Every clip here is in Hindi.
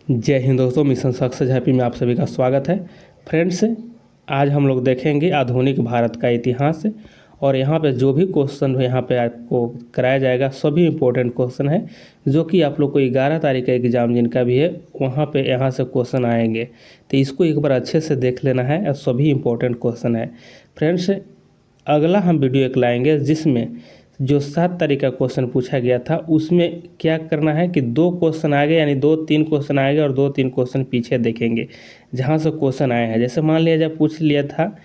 जय हिंद दोस्तों, मिशन सक्सेस हैप्पी में आप सभी का स्वागत है। फ्रेंड्स, आज हम लोग देखेंगे आधुनिक भारत का इतिहास। और यहाँ पे जो भी क्वेश्चन यहाँ पे आपको कराया जाएगा सभी इम्पोर्टेंट क्वेश्चन है, जो कि आप लोग को 11 तारीख का एग्ज़ाम जिनका भी है वहाँ पे यहाँ से क्वेश्चन आएंगे। तो इसको एक बार अच्छे से देख लेना है और सभी इम्पोर्टेंट क्वेश्चन है। फ्रेंड्स, अगला हम वीडियो एक लाएंगे जिसमें जो 7 तारीख का क्वेश्चन पूछा गया था उसमें क्या करना है कि 2 क्वेश्चन आगे यानी 2-3 क्वेश्चन आएंगे और 2-3 क्वेश्चन पीछे देखेंगे जहाँ से क्वेश्चन आए हैं। जैसे मान लिया जब पूछ लिया था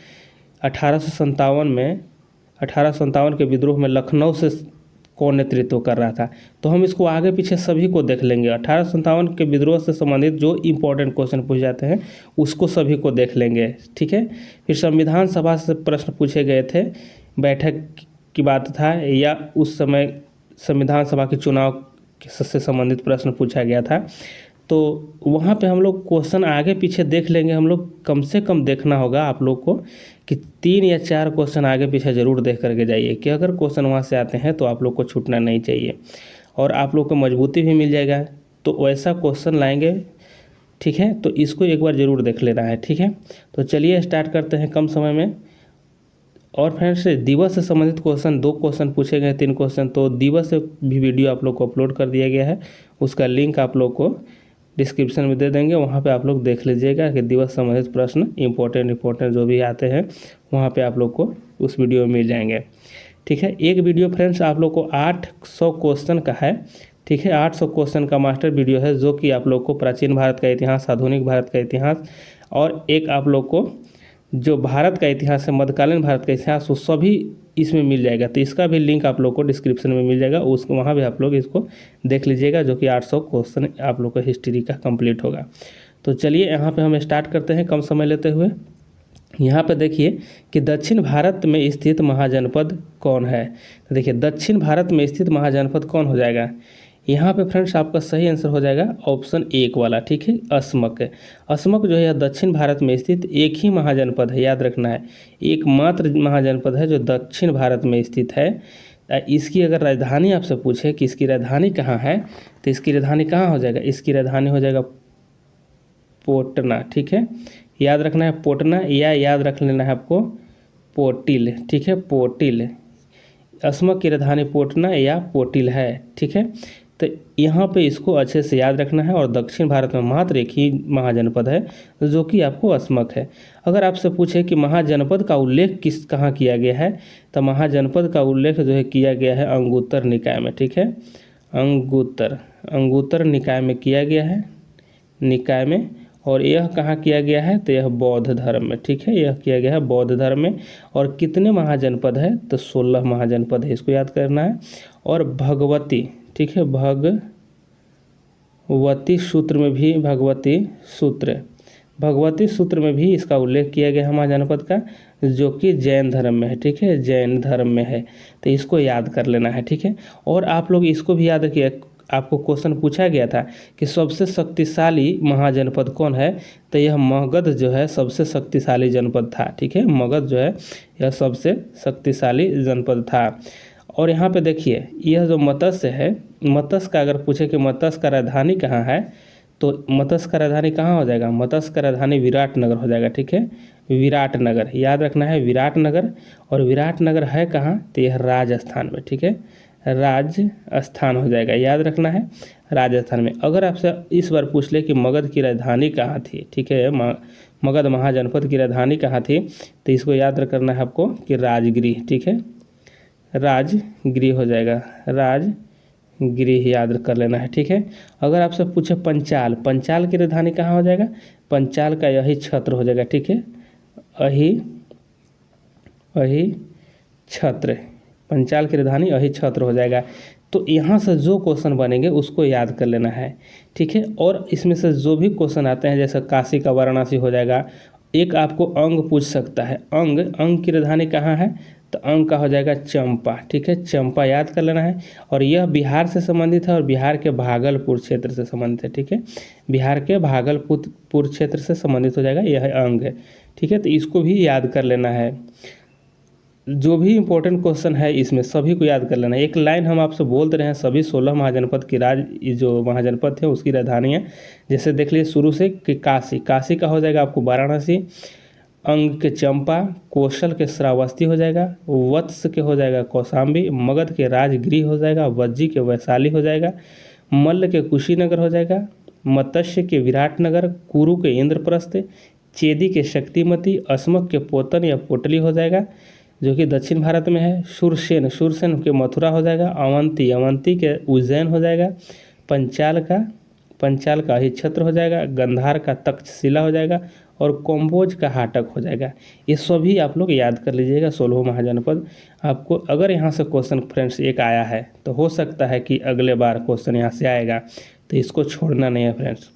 1857 के विद्रोह में लखनऊ से कौन नेतृत्व कर रहा था, तो हम इसको आगे पीछे सभी को देख लेंगे। 1857 के विद्रोह से संबंधित जो इम्पोर्टेंट क्वेश्चन पूछे जाते हैं उसको सभी को देख लेंगे, ठीक है। फिर संविधान सभा से प्रश्न पूछे गए थे, बैठक की बात था या उस समय संविधान सभा के चुनाव से संबंधित प्रश्न पूछा गया था। तो वहाँ पे हम लोग क्वेश्चन आगे पीछे देख लेंगे। हम लोग कम से कम देखना होगा आप लोग को कि 3 या 4 क्वेश्चन आगे पीछे ज़रूर देख करके जाइए कि अगर क्वेश्चन वहाँ से आते हैं तो आप लोग को छूटना नहीं चाहिए और आप लोग को मजबूती भी मिल जाएगा। तो वैसा क्वेश्चन लाएंगे, ठीक है। तो इसको एक बार ज़रूर देख लेना है, ठीक है। तो चलिए स्टार्ट करते हैं कम समय में। और फ्रेंड्स, दिवस से संबंधित क्वेश्चन 2 क्वेश्चन पूछे गए, 3 क्वेश्चन, तो दिवस से भी वीडियो आप लोग को अपलोड कर दिया गया है। उसका लिंक आप लोग को डिस्क्रिप्शन में दे देंगे, वहाँ पे आप लोग देख लीजिएगा कि दिवस से संबंधित प्रश्न इम्पोर्टेंट जो भी आते हैं वहाँ पे आप लोग को उस वीडियो में मिल जाएंगे, ठीक है। एक वीडियो फ्रेंड्स आप लोग को 800 क्वेश्चन का है, ठीक है। 800 क्वेश्चन का मास्टर वीडियो है जो कि आप लोग को प्राचीन भारत का इतिहास, आधुनिक भारत का इतिहास और एक आप लोग को जो भारत का इतिहास है, मध्यकालीन भारत का इतिहास, वो सभी इसमें मिल जाएगा। तो इसका भी लिंक आप लोग को डिस्क्रिप्शन में मिल जाएगा, उसको वहाँ भी आप लोग इसको देख लीजिएगा, जो कि 800 क्वेश्चन आप लोग को हिस्ट्री का कंप्लीट होगा। तो चलिए यहाँ पे हम स्टार्ट करते हैं कम समय लेते हुए। यहाँ पे देखिए कि दक्षिण भारत में स्थित महाजनपद कौन है। तो देखिए दक्षिण भारत में स्थित महाजनपद कौन हो जाएगा। यहाँ पे फ्रेंड्स आपका सही आंसर हो जाएगा ऑप्शन 1 वाला, ठीक है, असमक। असमक जो है दक्षिण भारत में स्थित एक ही महाजनपद है, याद रखना है, एकमात्र महाजनपद है जो दक्षिण भारत में स्थित है। इसकी अगर राजधानी आपसे पूछे कि इसकी राजधानी कहाँ है, तो इसकी राजधानी कहाँ हो जाएगा, इसकी राजधानी हो जाएगा पटना, ठीक है। याद रखना है पटना, या याद रख लेना है आपको पोटिल, ठीक है, पोटिल। असमक की राजधानी पटना या पोटिल है, ठीक है। तो यहाँ पे इसको अच्छे से याद रखना है। और दक्षिण भारत में मात्र एक ही महाजनपद है जो कि आपको असमक है। अगर आपसे पूछे कि महाजनपद का उल्लेख कहाँ किया गया है, तो महाजनपद का उल्लेख जो है किया गया है अंगुत्तर निकाय में, ठीक है, अंगुत्तर निकाय में किया गया है, निकाय में। और यह कहाँ किया गया है, तो यह बौद्ध धर्म में, ठीक है, यह किया गया है बौद्ध धर्म में। और कितने महाजनपद है, तो 16 महाजनपद है, इसको याद करना है। और भगवती, ठीक है, भगवती सूत्र में भी भगवती सूत्र में भी इसका उल्लेख किया गया है महाजनपद का, जो कि जैन धर्म में है, ठीक है, जैन धर्म में है। तो इसको याद कर लेना है, ठीक है। और आप लोग इसको भी याद रखिए, आपको क्वेश्चन पूछा गया था कि सबसे शक्तिशाली महाजनपद कौन है, तो यह मगध जो है सबसे शक्तिशाली जनपद था, ठीक है, मगध जो है यह सबसे शक्तिशाली जनपद था। और यहाँ पे देखिए यह जो मत्स्य है, मत्स्य का अगर पूछे कि मत्स्य का राजधानी कहाँ है, तो मत्स्य का राजधानी कहाँ हो जाएगा, मत्स्य का राजधानी विराटनगर हो जाएगा, ठीक है, विराटनगर, याद रखना है विराटनगर। और विराटनगर है कहाँ, तो यह राजस्थान में, ठीक है, राजस्थान हो जाएगा, याद रखना है राजस्थान में। अगर आपसे इस बार पूछ ले कि मगध की राजधानी कहाँ थी, ठीक है, मगध महाजनपद की राजधानी कहाँ थी, तो इसको याद करना है आपको कि राजगृह, ठीक है, राजगृह हो जाएगा, राजगृह याद कर लेना है, ठीक है। अगर आपसे पूछे पंचाल की राजधानी कहाँ हो जाएगा, पंचाल का यही क्षेत्र हो जाएगा, ठीक है, अही क्षेत्र, पंचाल की राजधानी यही क्षेत्र हो जाएगा। तो यहाँ से जो क्वेश्चन बनेंगे उसको याद कर लेना है, ठीक है। और इसमें से जो भी क्वेश्चन आते हैं, जैसे काशी का वाराणसी हो जाएगा। एक आपको अंग पूछ सकता है, अंग की राजधानी कहाँ है, तो अंग का हो जाएगा चंपा, ठीक है, चंपा याद कर लेना है। और यह बिहार से संबंधित है और बिहार के भागलपुर क्षेत्र से संबंधित है, ठीक है, बिहार के भागलपुर क्षेत्र से संबंधित हो जाएगा, यह अंग है, ठीक है। तो इसको भी याद कर लेना है। जो भी इम्पोर्टेंट क्वेश्चन है इसमें सभी को याद कर लेना। एक लाइन हम आपसे बोल रहे हैं, सभी 16 महाजनपद की जो महाजनपद थे उसकी राजधानी है। जैसे देख लीजिए शुरू से कि काशी का हो जाएगा आपको वाराणसी, अंग के चंपा, कौशल के श्रावस्ती हो जाएगा, वत्स के हो जाएगा कौशाम्बी, मगध के राजगृह हो जाएगा, वज्जी के वैशाली हो जाएगा, मल्ल के कुशीनगर हो जाएगा, मत्स्य के विराटनगर, कुरु के इंद्रप्रस्थ, चेदी के शक्तिमती, अस्मक के पोतन या पोटली हो जाएगा जो कि दक्षिण भारत में है, शूरसेन के मथुरा हो जाएगा, अवंती के उज्जैन हो जाएगा, पंचाल का ही क्षेत्र हो जाएगा, गंधार का तक्षशिला हो जाएगा और कोम्बोज का हाटक हो जाएगा। ये सभी आप लोग याद कर लीजिएगा 16 महाजनपद। आपको अगर यहाँ से क्वेश्चन फ्रेंड्स एक आया है तो हो सकता है कि अगले बार क्वेश्चन यहाँ से आएगा, तो इसको छोड़ना नहीं है फ्रेंड्स,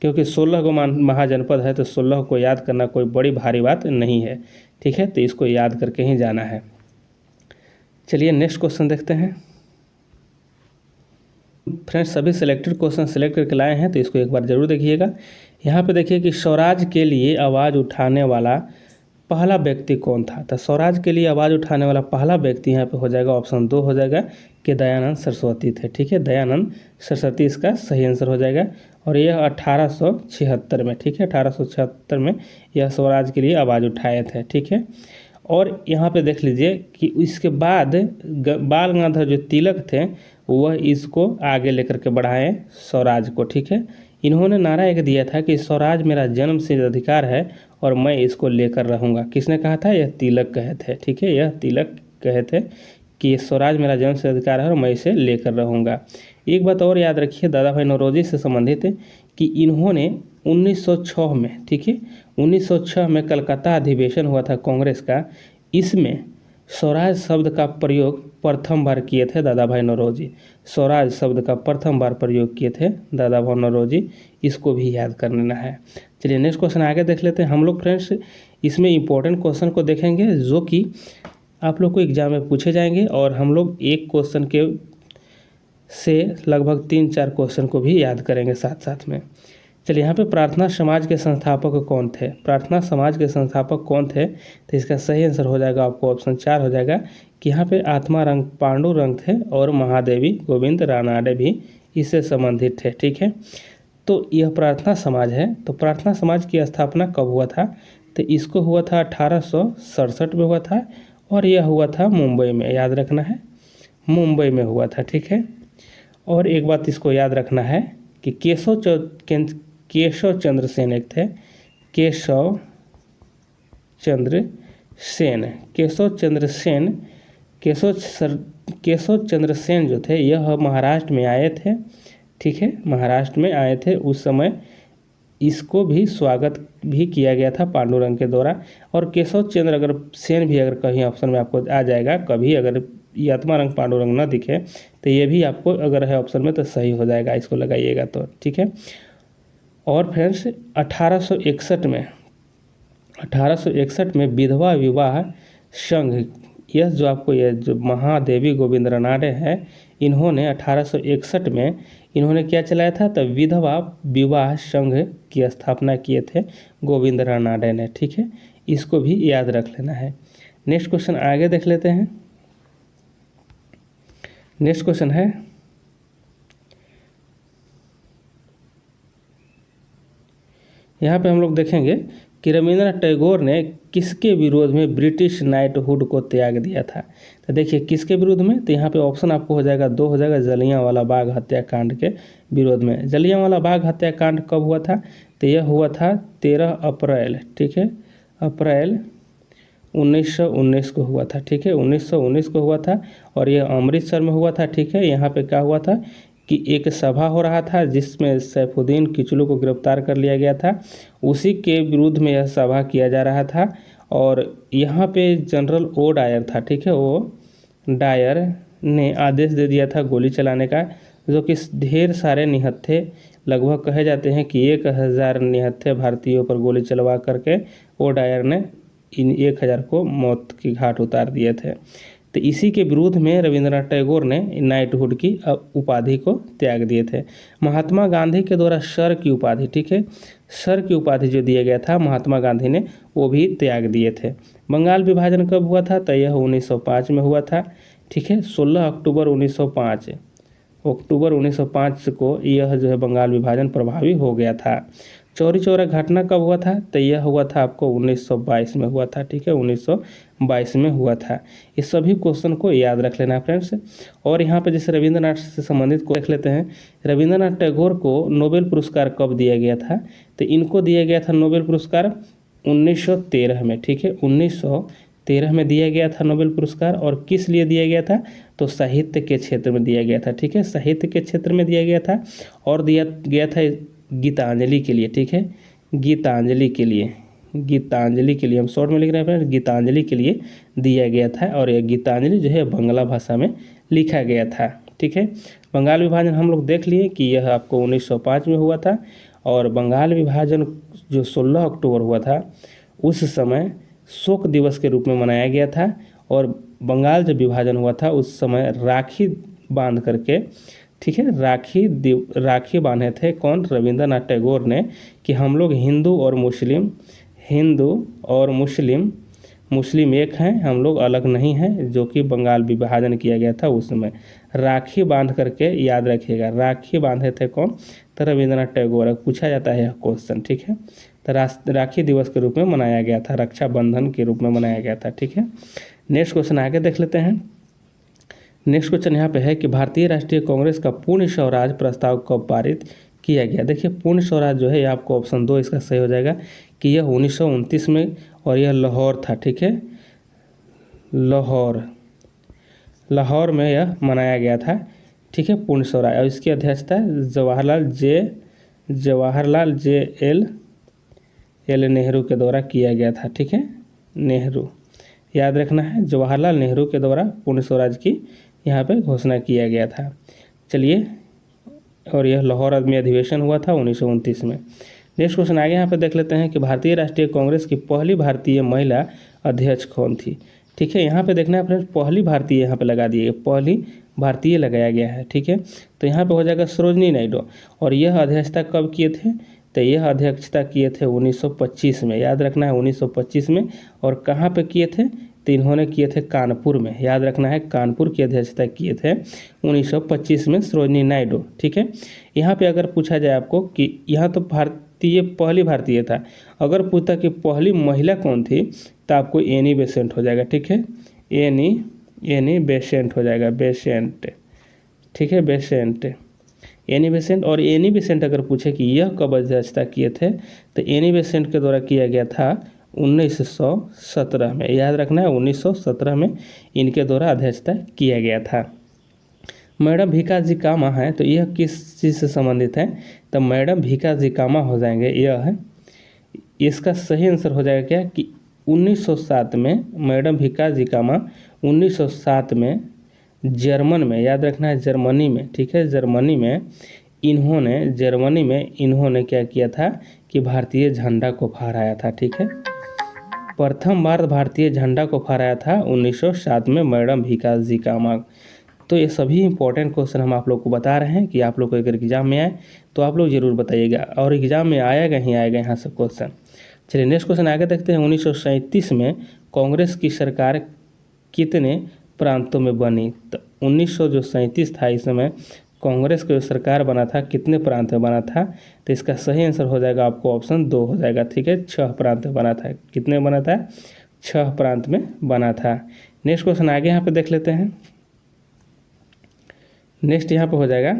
क्योंकि 16 को महाजनपद है तो 16 को याद करना कोई बड़ी भारी बात नहीं है। ठीक है, तो इसको याद करके ही जाना है। चलिए नेक्स्ट क्वेश्चन देखते हैं। फ्रेंड्स सभी सिलेक्टेड क्वेश्चन सिलेक्ट करके लाए हैं तो इसको एक बार जरूर देखिएगा। यहाँ पे देखिए कि स्वराज के लिए आवाज़ उठाने वाला पहला व्यक्ति कौन था। तो स्वराज के लिए आवाज़ उठाने वाला पहला व्यक्ति यहाँ पे हो जाएगा ऑप्शन 2 हो जाएगा कि दयानंद सरस्वती थे। ठीक है, दयानंद सरस्वती इसका सही आंसर हो जाएगा और यह 1876 में, ठीक है 1876 में यह स्वराज के लिए आवाज़ उठाए थे। ठीक है, और यहाँ पे देख लीजिए कि इसके बाद बाल गंगाधर जो तिलक थे वह इसको आगे लेकर के बढ़ाए स्वराज को। ठीक है, इन्होंने नारा एक दिया था कि स्वराज मेरा जन्म सिद्ध अधिकार है और मैं इसको लेकर रहूँगा। किसने कहा था? यह तिलक कहे थे। ठीक है, यह तिलक कहे थे कि स्वराज मेरा जन्म सिद्ध अधिकार है और मैं इसे लेकर रहूँगा। एक बात और याद रखिए दादा भाई नौरोजी से संबंधित कि इन्होंने 1906 में, ठीक है 1906 में कलकत्ता अधिवेशन हुआ था कांग्रेस का, इसमें स्वराज शब्द का प्रयोग प्रथम बार किए थे दादा भाई नौरोजी। स्वराज शब्द का प्रथम बार प्रयोग किए थे दादा भाई नौरोजी, इसको भी याद कर लेना है। चलिए नेक्स्ट क्वेश्चन आगे देख लेते हैं हम लोग फ्रेंड्स। इसमें इंपॉर्टेंट क्वेश्चन को देखेंगे जो कि आप लोग को एग्जाम में पूछे जाएंगे और हम लोग एक क्वेश्चन के से लगभग 3-4 क्वेश्चन को भी याद करेंगे साथ साथ में। चलिए यहाँ पे प्रार्थना समाज के संस्थापक कौन थे? प्रार्थना समाज के संस्थापक कौन थे? तो इसका सही आंसर हो जाएगा आपको ऑप्शन 4 हो जाएगा कि यहाँ पे आत्मारंग पांडुरंग थे और महादेवी गोविंद रानाडे भी इससे संबंधित थे। ठीक है, तो यह प्रार्थना समाज है। तो प्रार्थना समाज की स्थापना कब हुआ था? तो इसको हुआ था 1867 में हुआ था और यह हुआ था मुंबई में, याद रखना है मुंबई में हुआ था। ठीक है, और एक बात इसको याद रखना है कि केशव चंद्र सेन एक थे, केशव चंद्र सेन जो थे यह महाराष्ट्र में आए थे। ठीक है, महाराष्ट्र में आए थे उस समय, इसको भी स्वागत भी किया गया था पांडुरंग के द्वारा। और केशव चंद्र अगर सेन भी अगर कहीं ऑप्शन में आपको आ जाएगा कभी, अगर ये आत्मारंग पांडुरंग न दिखे तो ये भी आपको अगर है ऑप्शन में तो सही हो जाएगा, इसको लगाइएगा तो। ठीक है, और फ्रेंड्स 1861 में विधवा विवाह संघ, यह जो आपको यह जो महादेवी गोविंद रानाडे हैं, इन्होंने 1861 में इन्होंने क्या चलाया था? तो विधवा विवाह संघ की स्थापना किए थे गोविंद रानाडे ने। ठीक है, इसको भी याद रख लेना है। नेक्स्ट क्वेश्चन आगे देख लेते हैं। नेक्स्ट क्वेश्चन है यहाँ पे हम लोग देखेंगे कि रविंद्रनाथ टैगोर ने किसके विरोध में ब्रिटिश नाइटहुड को त्याग दिया था। तो देखिए किसके विरोध में, तो यहाँ पे ऑप्शन आपको हो जाएगा 2 हो जाएगा, जलियांवाला बाग हत्याकांड के विरोध में। जलियांवाला बाग हत्याकांड कब हुआ था? तो यह हुआ था 13 अप्रैल, ठीक है अप्रैल 1919 को हुआ था। ठीक है, 1919 को हुआ था और यह अमृतसर में हुआ था। ठीक है, यहाँ पे क्या हुआ था कि एक सभा हो रहा था जिसमें सैफुद्दीन किचलू को गिरफ्तार कर लिया गया था, उसी के विरुद्ध में यह सभा किया जा रहा था। और यहाँ पे जनरल ओ डायर था। ठीक है, ओ डायर ने आदेश दे दिया था गोली चलाने का, जो कि ढेर सारे निहत्थे, लगभग कहे जाते हैं कि 1000 निहत्थे भारतीयों पर गोली चलवा करके ओ डायर ने इन 1000 को मौत की घाट उतार दिए थे। तो इसी के विरोध में रविंद्रनाथ टैगोर ने नाइटहुड की उपाधि को त्याग दिए थे। महात्मा गांधी के द्वारा सर की उपाधि, ठीक है, सर की उपाधि जो दिया गया था महात्मा गांधी ने, वो भी त्याग दिए थे। बंगाल विभाजन कब हुआ था? तो यह 1905 में हुआ था, ठीक है, 16 अक्टूबर 1905, अक्टूबर 1905 को यह जो है बंगाल विभाजन प्रभावी हो गया था। चौरी चौरा घटना कब हुआ था? तो यह हुआ था आपको 1922 में हुआ था, ठीक है, 1922 में हुआ था। ये सभी क्वेश्चन को याद रख लेना फ्रेंड्स। और यहाँ पे जैसे रविंद्रनाथ से संबंधित को देख लेते हैं। रविंद्रनाथ टैगोर को नोबेल पुरस्कार कब दिया गया था? तो इनको दिया गया था नोबेल पुरस्कार 1913 में, ठीक है, 1913 में दिया गया था नोबेल पुरस्कार। और किस लिए दिया गया था? तो साहित्य के क्षेत्र में दिया गया था, ठीक है, साहित्य के क्षेत्र में दिया गया था। और दिया गया था गीतांजलि के लिए, ठीक है, गीतांजलि के लिए, गीतांजलि के लिए हम शॉर्ट में लिख रहे हैं फ्रेंड्स, गीतांजलि के लिए दिया गया था। और यह गीतांजलि जो है बांग्ला भाषा में लिखा गया था, ठीक है। बंगाल विभाजन हम लोग देख लिए कि यह आपको 1905 में हुआ था। और बंगाल विभाजन जो 16 अक्टूबर हुआ था उस समय शोक दिवस के रूप में मनाया गया था। और बंगाल जब विभाजन हुआ था उस समय राखी बांध करके, ठीक है, राखी बांधे थे कौन? रविंद्रनाथ टैगोर ने, कि हम लोग हिंदू और मुस्लिम एक हैं, हम लोग अलग नहीं हैं, जो कि बंगाल विभाजन किया गया था उस समय। राखी बांध करके, याद रखिएगा, राखी बांधे थे कौन? तो रविंद्रनाथ टैगोर। पूछा जाता है यह क्वेश्चन, ठीक है। तो राखी दिवस के रूप में मनाया गया था, रक्षाबंधन के रूप में मनाया गया था, ठीक है। नेक्स्ट क्वेश्चन आगे देख लेते हैं। नेक्स्ट क्वेश्चन यहाँ पे है कि भारतीय राष्ट्रीय कांग्रेस का पूर्ण स्वराज प्रस्ताव कब पारित किया गया? देखिए पूर्ण स्वराज जो है ये आपको ऑप्शन 2 इसका सही हो जाएगा कि यह 1929 में, और यह लाहौर था, ठीक है, लाहौर में यह मनाया गया था, ठीक है, पूर्ण स्वराज। और इसकी अध्यक्षता जवाहरलाल जे एल नेहरू के द्वारा किया गया था, ठीक है, नेहरू, याद रखना है, जवाहरलाल नेहरू के द्वारा पूर्ण स्वराज की यहाँ पे घोषणा किया गया था। चलिए, और यह लाहौर में अधिवेशन हुआ था 1929 में। नेक्स्ट क्वेश्चन आगे यहाँ पे देख लेते हैं कि भारतीय राष्ट्रीय कांग्रेस की पहली भारतीय महिला अध्यक्ष कौन थी? ठीक है, यहाँ पे देखना है फ्रेंड्स, पहली भारतीय यहाँ पे लगा दिए, पहली भारतीय लगाया गया है, ठीक है। तो यहाँ पे हो जाएगा सरोजनी नायडू। और यह अध्यक्षता कब किए थे? तो यह अध्यक्षता किए थे 1925 में, याद रखना है 1925 में। और कहाँ पे किए थे? तो इन्होंने किए थे कानपुर में, याद रखना है, कानपुर की अध्यक्षता किए थे 1925 में सरोजनी नायडू, ठीक है। यहाँ पे अगर पूछा जाए आपको कि यहाँ तो पहली भारतीय था, अगर पूछता कि पहली महिला कौन थी तो आपको एनी बेसेंट हो जाएगा, ठीक है, एनी बेसेंट हो जाएगा, बेसेंट, ठीक है, बेसेंट, एनी बेसेंट। और एनी बेसेंट अगर पूछे कि यह कब अध्यक्षता किए थे तो एनी बेसेंट के द्वारा किया गया था 1917 में, याद रखना है 1917 में इनके द्वारा अध्यक्षता किया गया था। मैडम भीखा जी कामा है, तो यह किस चीज़ से संबंधित है? तो मैडम भीखा जी कामा हो जाएंगे, यह है, इसका सही आंसर हो जाएगा क्या कि 1907 में मैडम भीखा जी कामा 1907 में जर्मन में, याद रखना है जर्मनी में, ठीक है, जर्मनी में इन्होंने क्या किया था कि भारतीय झंडा को फहराया था, ठीक है। प्रथम बार भारतीय झंडा को फहराया था 1907 में मैडम भीखा जी कामा। तो ये सभी इंपॉर्टेंट क्वेश्चन हम आप लोग को बता रहे हैं कि आप लोग को अगर एग्जाम में आए तो आप लोग ज़रूर बताइएगा, और एग्जाम में आएगा ही आएगा यहाँ से क्वेश्चन। चलिए नेक्स्ट क्वेश्चन आगे देखते हैं। 1937 में कांग्रेस की सरकार कितने प्रांतों में बनी? तो 1937 था, इस समय कांग्रेस का जो सरकार बना था कितने प्रांत में बना था? तो इसका सही आंसर हो जाएगा आपको ऑप्शन 2 हो जाएगा, ठीक है, 6 प्रांत में बना था। कितने में बना था? 6 प्रांत में बना था। नेक्स्ट क्वेश्चन आगे यहाँ पे देख लेते हैं। नेक्स्ट यहाँ पे हो जाएगा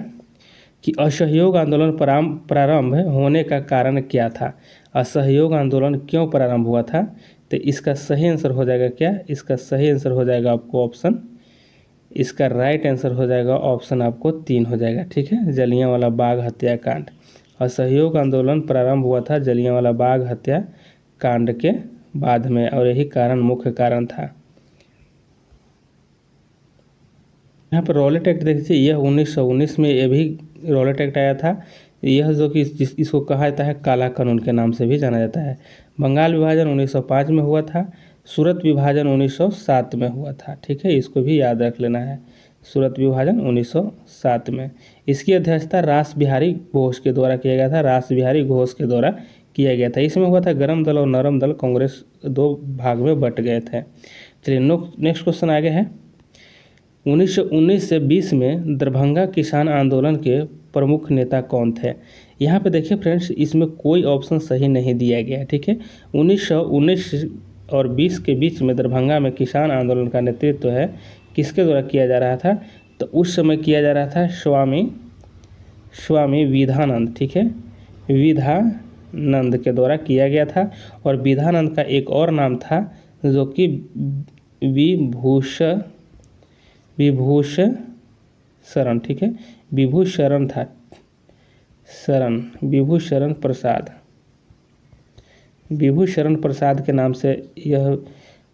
कि असहयोग आंदोलन प्रारंभ होने का कारण क्या था? असहयोग आंदोलन क्यों प्रारंभ हुआ था? तो इसका सही आंसर हो जाएगा क्या? इसका सही आंसर हो जाएगा आपको ऑप्शन, इसका राइट आंसर हो जाएगा ऑप्शन आपको 3 हो जाएगा, ठीक है, जलियांवाला बाग हत्याकांड। असहयोग आंदोलन प्रारंभ हुआ था जलियांवाला बाग हत्याकांड के बाद में, और यही कारण मुख्य कारण था। यहाँ पर रॉलेट एक्ट देखिए, यह 1919 में ये भी रॉलेट एक्ट आया था। यह जो कि इसको कहा जाता है काला कानून के नाम से भी जाना जाता है। बंगाल विभाजन 1905 में हुआ था। सूरत विभाजन 1907 में हुआ था। ठीक है, इसको भी याद रख लेना है, सूरत विभाजन 1907 में। इसकी अध्यक्षता रास बिहारी घोष के द्वारा किया गया था, रास बिहारी घोष के द्वारा किया गया था। इसमें हुआ था गरम दल और नरम दल कांग्रेस दो भाग में बट गए थे। चलिए नेक्स्ट क्वेश्चन आगे है। 1919 से 20 में दरभंगा किसान आंदोलन के प्रमुख नेता कौन थे? यहाँ पे देखिए फ्रेंड्स, इसमें कोई ऑप्शन सही नहीं दिया गया है। ठीक है, 1919 और 20 के बीच में दरभंगा में किसान आंदोलन का नेतृत्व है किसके द्वारा किया जा रहा था? तो उस समय किया जा रहा था स्वामी विधानंद। ठीक है, विधानंद के द्वारा किया गया था। और विधानंद का एक और नाम था जो कि विभूषण शरण। ठीक है, विभूषण था, विभूषण प्रसाद के नाम से यह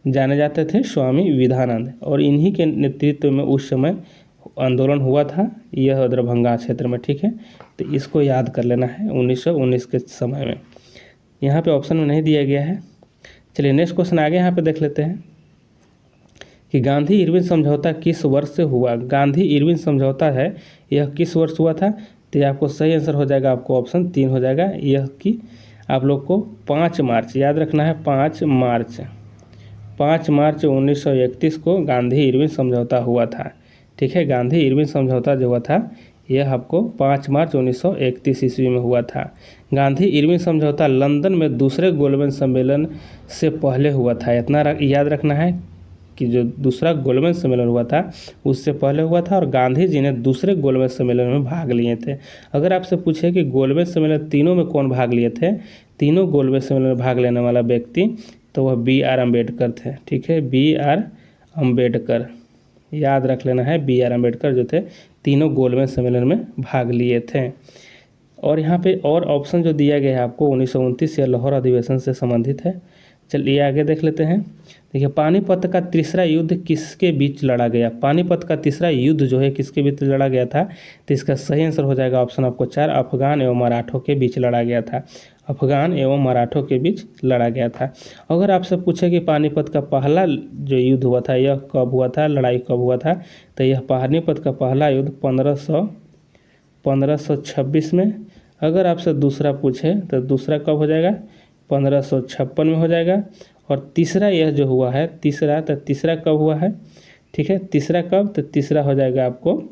जाने जाते थे, स्वामी विधानंद। और इन्हीं के नेतृत्व में उस समय आंदोलन हुआ था यह दरभंगा क्षेत्र में। ठीक है, तो इसको याद कर लेना है 1919 के समय में। यहाँ पे ऑप्शन में नहीं दिया गया है। चलिए नेक्स्ट क्वेश्चन आगे यहाँ पे देख लेते हैं कि गांधी इरविन समझौता किस वर्ष से हुआ? गांधी इरविन समझौता है यह किस वर्ष हुआ था? तो यह आपको सही आंसर हो जाएगा, आपको ऑप्शन 3 हो जाएगा। यह कि आप लोग को 5 मार्च याद रखना है, 5 मार्च 1931 को गांधी इरविन समझौता हुआ था। ठीक है, गांधी इरविन समझौता जो हुआ था यह आपको 5 मार्च 1931 ईस्वी में हुआ था। गांधी इरविन समझौता लंदन में दूसरे गोलमेज सम्मेलन से पहले हुआ था। इतना याद रखना है कि जो दूसरा गोलमेज सम्मेलन हुआ था उससे पहले हुआ था, और गांधी जी ने दूसरे गोलमेज सम्मेलन में भाग लिए थे। अगर आपसे पूछे कि गोलमेज सम्मेलन तीनों में कौन भाग लिए थे, तीनों गोलमेज सम्मेलन में भाग लेने वाला व्यक्ति तो वह B.R. अम्बेडकर थे। ठीक है, B.R. अम्बेडकर याद रख लेना है, B.R. अम्बेडकर जो थे तीनों गोलमेज सम्मेलन में भाग लिए थे। और यहाँ पे और ऑप्शन जो दिया गया है आपको 1929 या लाहौर अधिवेशन से संबंधित है। चलिए आगे देख लेते हैं। देखिए, पानीपत का तीसरा युद्ध किसके बीच लड़ा गया? पानीपत का तीसरा युद्ध जो है किसके बीच लड़ा गया था? तो इसका सही आंसर हो जाएगा ऑप्शन आपको 4, अफगान एवं मराठों के बीच लड़ा गया था। अफगान एवं मराठों के बीच लड़ा गया था। अगर आपसे पूछे कि पानीपत का पहला जो युद्ध हुआ था यह कब हुआ था, लड़ाई कब हुआ था, तो यह पानीपत का पहला युद्ध 1526 में। अगर आपसे दूसरा पूछे तो दूसरा कब हो जाएगा? 1556 में हो जाएगा। और तीसरा यह जो हुआ है तीसरा कब हुआ है? ठीक है, तीसरा कब? तो तीसरा हो जाएगा आपको,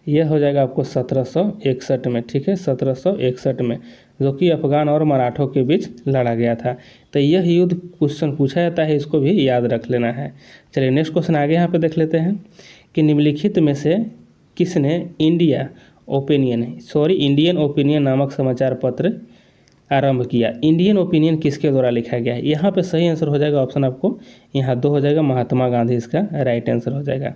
यह हो जाएगा आपको 1761 में। ठीक है, 1761 में, जो कि अफगान और मराठों के बीच लड़ा गया था। तो यह युद्ध क्वेश्चन पूछा जाता है, इसको भी याद रख लेना है। चलिए नेक्स्ट क्वेश्चन आगे यहाँ पे देख लेते हैं कि निम्नलिखित में से किसने इंडियन ओपिनियन नामक समाचार पत्र आरंभ किया? इंडियन ओपिनियन किसके द्वारा लिखा गया है? यहाँ पे सही आंसर हो जाएगा ऑप्शन आपको यहाँ 2 हो जाएगा, महात्मा गांधी इसका राइट आंसर हो जाएगा।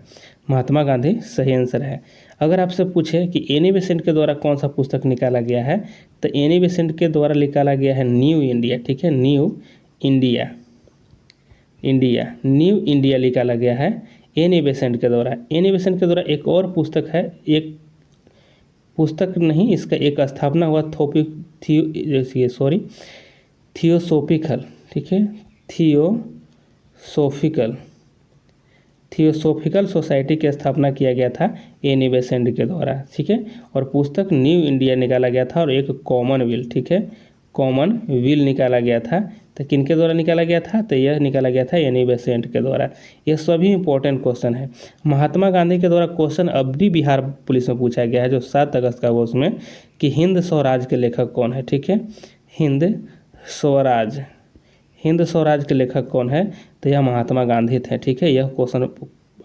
महात्मा गांधी सही आंसर है। अगर आपसे पूछे कि एनी बेसेंट के द्वारा कौन सा पुस्तक निकाला गया है, तो एनी बेसेंट के द्वारा निकाला गया है न्यू इंडिया। ठीक है, न्यू इंडिया निकाला गया है एनी बेसेंट के द्वारा। एनी बेसेंट के द्वारा एक और पुस्तक है, एक पुस्तक नहीं, इसका एक स्थापना हुआ थियोसोफिकल। ठीक है, थियोसोफिकल सोसाइटी की स्थापना किया गया था एनी बेसेंट के द्वारा। ठीक है, और पुस्तक न्यू इंडिया निकाला गया था, और एक कॉमनवेल्थ। ठीक है, कॉमनवेल्थ निकाला गया था। तो किनके द्वारा निकाला गया था? तो यह निकाला गया था एनी बेसेंट के द्वारा। ये सभी इंपॉर्टेंट क्वेश्चन है। महात्मा गांधी के द्वारा क्वेश्चन अब भी बिहार पुलिस में पूछा गया है जो 7 अगस्त का, वो उसमें कि हिंद स्वराज के लेखक कौन है? ठीक है, हिंद स्वराज के लेखक कौन है? तो यह महात्मा गांधी थे। ठीक है, यह क्वेश्चन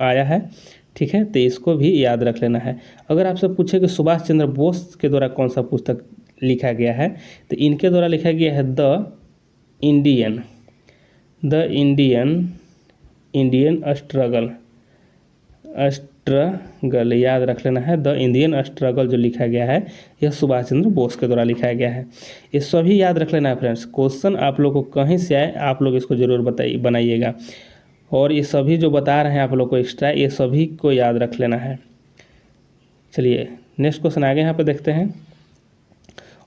आया है। ठीक है, तो इसको भी याद रख लेना है। अगर आपसे पूछे कि सुभाष चंद्र बोस के द्वारा कौन सा पुस्तक लिखा गया है, तो इनके द्वारा लिखा गया है द इंडियन स्ट्रगल याद रख लेना है। द इंडियन स्ट्रगल जो लिखा गया है यह सुभाष चंद्र बोस के द्वारा लिखा गया है। ये सभी याद रख लेना है फ्रेंड्स। क्वेश्चन आप लोग को कहीं से आए आप लोग इसको जरूर बनाइएगा, और ये सभी जो बता रहे हैं आप लोग को एक्स्ट्रा, ये सभी को याद रख लेना है। चलिए नेक्स्ट क्वेश्चन आगे यहाँ पे देखते हैं।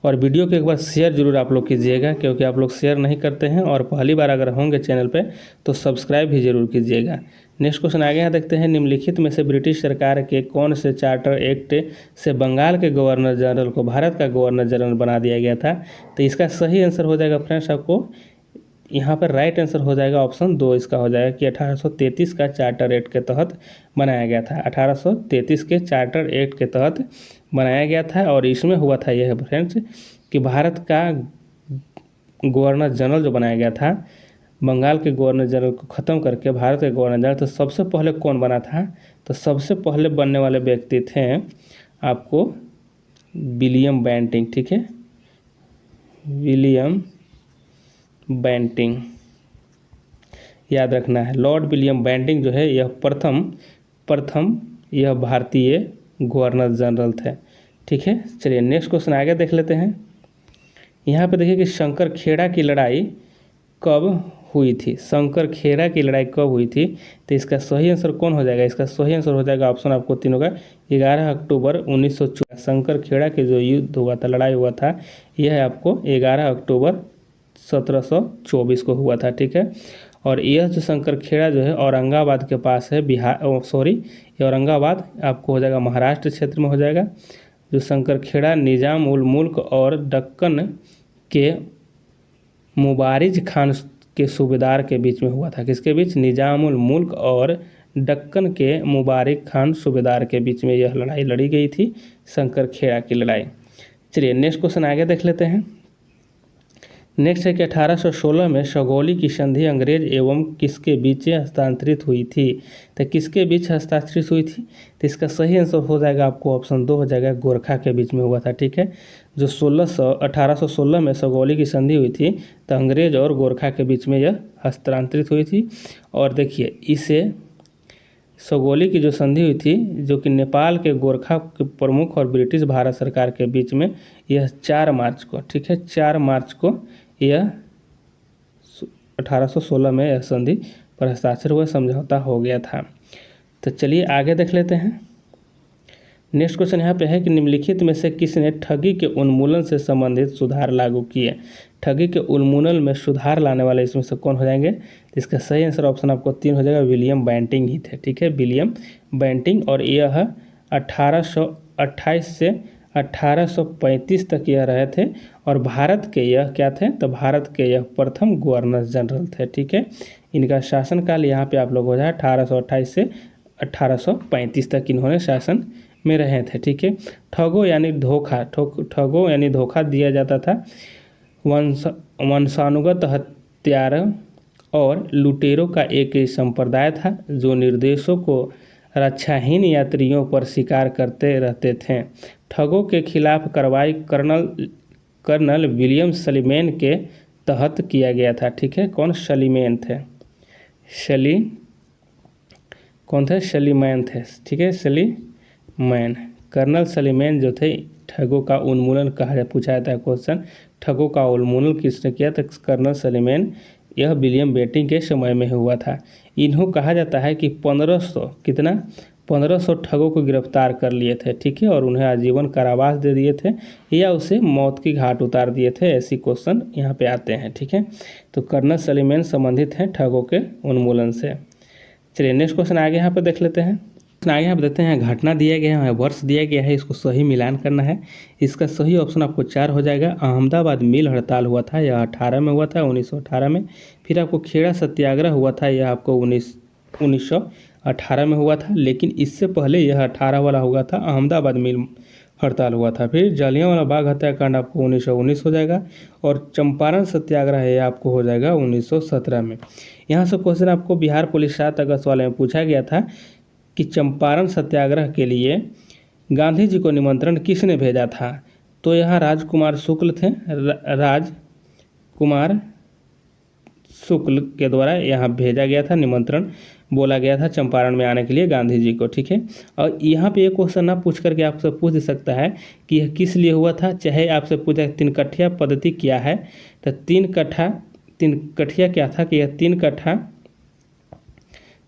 और वीडियो को एक बार शेयर जरूर आप लोग कीजिएगा, क्योंकि आप लोग शेयर नहीं करते हैं, और पहली बार अगर होंगे चैनल पे तो सब्सक्राइब भी जरूर कीजिएगा। नेक्स्ट क्वेश्चन आगे यहाँ देखते हैं, निम्नलिखित में से ब्रिटिश सरकार के कौन से चार्टर एक्ट से बंगाल के गवर्नर जनरल को भारत का गवर्नर जनरल बना दिया गया था? तो इसका सही आंसर हो जाएगा फ्रेंड्स, आपको यहाँ पर राइट आंसर हो जाएगा ऑप्शन 2 इसका हो जाएगा कि 1833 का चार्टर एक्ट के तहत बनाया गया था। 1833 के चार्टर एक्ट के तहत बनाया गया था, और इसमें हुआ था यह फ्रेंड्स कि भारत का गवर्नर जनरल जो बनाया गया था, बंगाल के गवर्नर जनरल को ख़त्म करके भारत के गवर्नर जनरल, तो सबसे पहले कौन बना था? तो सबसे पहले बनने वाले व्यक्ति थे आपको विलियम बेंटिंक, ठीक है, विलियम बेंटिंक याद रखना है। लॉर्ड विलियम बेंटिंक जो है यह प्रथम यह भारतीय गवर्नर जनरल थे, ठीक है। चलिए नेक्स्ट क्वेश्चन आगे देख लेते हैं। यहाँ पे देखिए कि शंकर खेड़ा की लड़ाई कब हुई थी? शंकर खेड़ा की लड़ाई कब हुई थी? तो इसका सही आंसर कौन हो जाएगा? इसका सही आंसर हो जाएगा ऑप्शन आपको 3 होगा 11 अक्टूबर 1914। शंकर खेड़ा के जो युद्ध हुआ था, लड़ाई हुआ था, यह है आपको 11 अक्टूबर 1724 को हुआ था, ठीक है। और यह जो शंकर खेड़ा जो है औरंगाबाद के पास है, ये औरंगाबाद आपको हो जाएगा महाराष्ट्र क्षेत्र में हो जाएगा। जो शंकर खेड़ा निजाम उल मुल्क और दक्कन के मुबारिज खान के सूबेदार के बीच में हुआ था। किसके बीच? निजाम उल मुल्क और दक्कन के मुबारिक खान सूबेदार के बीच में यह लड़ाई लड़ी गई थी, शंकर खेड़ा की लड़ाई। चलिए नेक्स्ट क्वेश्चन आगे देख लेते हैं। नेक्स्ट है कि 1816 में सगौली की संधि अंग्रेज एवं किसके बीच हस्तांतरित हुई थी? तो किसके बीच हस्ताक्षरित हुई थी? तो इसका सही आंसर हो जाएगा आपको ऑप्शन 2 हो जाएगा, गोरखा के बीच में हुआ था, ठीक है। जो 1816 में सगौली की संधि हुई थी, तो अंग्रेज और गोरखा के बीच में यह हस्तांतरित हुई थी। और देखिए इसे सगौली की जो संधि हुई थी, जो कि नेपाल के गोरखा के प्रमुख और ब्रिटिश भारत सरकार के बीच में, यह 4 मार्च को, ठीक है, 4 मार्च को यह 1816 में यह संधि पर हस्ताक्षर हुआ, समझौता हो गया था। तो चलिए आगे देख लेते हैं। नेक्स्ट क्वेश्चन यहाँ पे है कि निम्नलिखित में से किसने ठगी के उन्मूलन से संबंधित सुधार लागू किए? ठगी के उन्मूलन में सुधार लाने वाले इसमें से कौन हो जाएंगे? तो इसका सही आंसर ऑप्शन आपको 3 हो जाएगा, विलियम बेंटिंक ही थे, ठीक है, विलियम बेंटिंक। और यह 1828 से 1835 तक यह रहे थे, और भारत के यह क्या थे? तो भारत के यह प्रथम गवर्नर जनरल थे, ठीक है। इनका शासनकाल यहाँ पे आप लोग हो जाए 1828 से 1835 तक इन्होंने शासन में रहे थे, ठीक है। ठगो यानी धोखा दिया जाता था। वंशानुगत हत्यारों और लुटेरों का एक संप्रदाय था जो निर्देशों को रक्षाहीन यात्रियों पर शिकार करते रहते थे। ठगों के खिलाफ कार्रवाई कर्नल विलियम सलीमैन के तहत किया गया था, ठीक है। कौन? सलीमैन थे, सलीमैन थे, ठीक है, सलीमैन। कर्नल सलीमैन जो थे, ठगों का उन्मूलन पूछा जाता है क्वेश्चन, ठगों का उन्मूलन किसने किया? तो कर्नल सलीमैन, यह विलियम बेंटिंक के समय में हुआ था। इन्हों कहा जाता है कि 1500 ठगों को गिरफ्तार कर लिए थे, ठीक है, और उन्हें आजीवन कारावास दे दिए थे या उसे मौत की घाट उतार दिए थे, ऐसी क्वेश्चन यहाँ पे आते हैं, ठीक है। तो कर्नल सलीमैन संबंधित हैं ठगों के उन्मूलन से। चलिए नेक्स्ट क्वेश्चन आगे यहाँ पे देख लेते हैं। आगे यहाँ पे देखते हैं, घटना दिया गया है, वर्ष दिया गया है, इसको सही मिलान करना है। इसका सही ऑप्शन आपको 4 हो जाएगा। अहमदाबाद मिल हड़ताल हुआ था, यह 18 में हुआ था, 1918 में। फिर आपको खेड़ा सत्याग्रह हुआ था, यह आपको 1918 में हुआ था, लेकिन इससे पहले यह 18 वाला हुआ था, अहमदाबाद मिल हड़ताल हुआ था। फिर जलियांवाला बाग हत्याकांड आपको 1919 हो जाएगा, और चंपारण सत्याग्रह है आपको हो जाएगा 1917 में। यहाँ से क्वेश्चन आपको बिहार पुलिस 7 अगस्त वाले में पूछा गया था कि चंपारण सत्याग्रह के लिए गांधी जी को निमंत्रण किसने भेजा था? तो यहाँ राजकुमार शुक्ल थे, राजकुमार शुक्ल के द्वारा यहाँ भेजा गया था, निमंत्रण बोला गया था चंपारण में आने के लिए गांधी जी को, ठीक है। और यहाँ पे एक क्वेश्चन ना पूछ करके आपसे पूछ सकता है कि यह किस लिए हुआ था, चाहे आपसे पूछा 3 कठिया पद्धति क्या है। तो 3 कठिया क्या था कि यह 3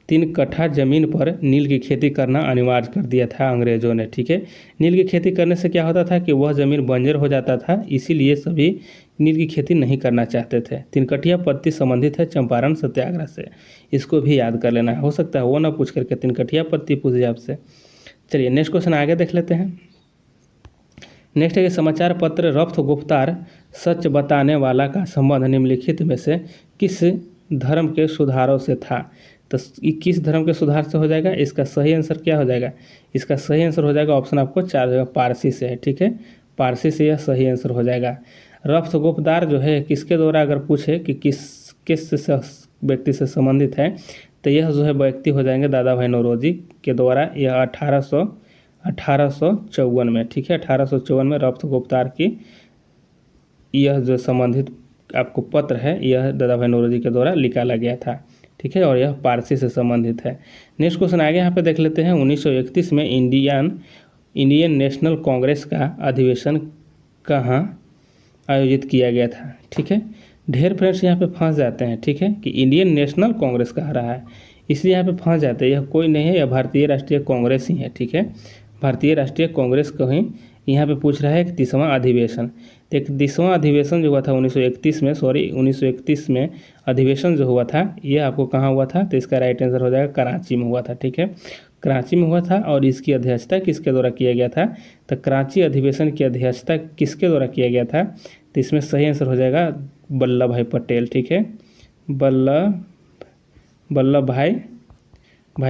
3 कट्ठा ज़मीन पर नील की खेती करना अनिवार्य कर दिया था अंग्रेज़ों ने। ठीक है, नील की खेती करने से क्या होता था कि वह ज़मीन बंजर हो जाता था, इसीलिए सभी नील की खेती नहीं करना चाहते थे। 3 कठिया पत्ती संबंधित है चंपारण सत्याग्रह से, इसको भी याद कर लेना है, हो सकता है वो ना पूछ करके 3 कठिया पत्ती पूछ जाए आपसे। चलिए नेक्स्ट क्वेश्चन आगे देख लेते हैं। नेक्स्ट है कि समाचार पत्र रफ्त गुफ्तार सच बताने वाला का संबंध निम्नलिखित में से किस धर्म के सुधारों से था। तो किस धर्म के सुधार से हो जाएगा, इसका सही आंसर क्या हो जाएगा, इसका सही आंसर हो जाएगा ऑप्शन आपको 4 जगह पारसी से है। ठीक है, पारसी से यह सही आंसर हो जाएगा। रफ्त गुफ्तार जो है किसके द्वारा अगर पूछे कि किस व्यक्ति से संबंधित है, तो यह जो है व्यक्ति हो जाएंगे दादा भाई नौरोजी के द्वारा। यह 1854 में, ठीक है, 1854 में रफ्त गुफ्तार की यह जो संबंधित आपको पत्र है यह दादा भाई नौरोजी के द्वारा निकाला गया था। ठीक है, और यह पारसी से संबंधित है। नेक्स्ट क्वेश्चन आगे यहाँ पे देख लेते हैं। 1931 में इंडियन नेशनल कांग्रेस का अधिवेशन कहाँ आयोजित किया गया था। ठीक है, ढेर फ्रेंड्स यहाँ पे फंस जाते हैं। ठीक है, कि इंडियन नेशनल कांग्रेस कह रहा है, इसलिए यहाँ पे फंस जाते हैं। यह कोई नहीं है, यह भारतीय राष्ट्रीय कांग्रेस ही है। ठीक है, भारतीय राष्ट्रीय कांग्रेस को ही यहाँ पे पूछ रहा है 31वां अधिवेशन। तो 31वां अधिवेशन जो हुआ था 1931 में अधिवेशन जो हुआ था यह आपको कहाँ हुआ था, तो इसका राइट आंसर हो जाएगा कराची में हुआ था। ठीक है, कराची में हुआ था और इसकी अध्यक्षता किसके द्वारा किया गया था, तो कराची अधिवेशन की अध्यक्षता किसके द्वारा किया गया था, तो इसमें सही आंसर हो जाएगा वल्लभ भाई पटेल। ठीक है, वल्लभ भाई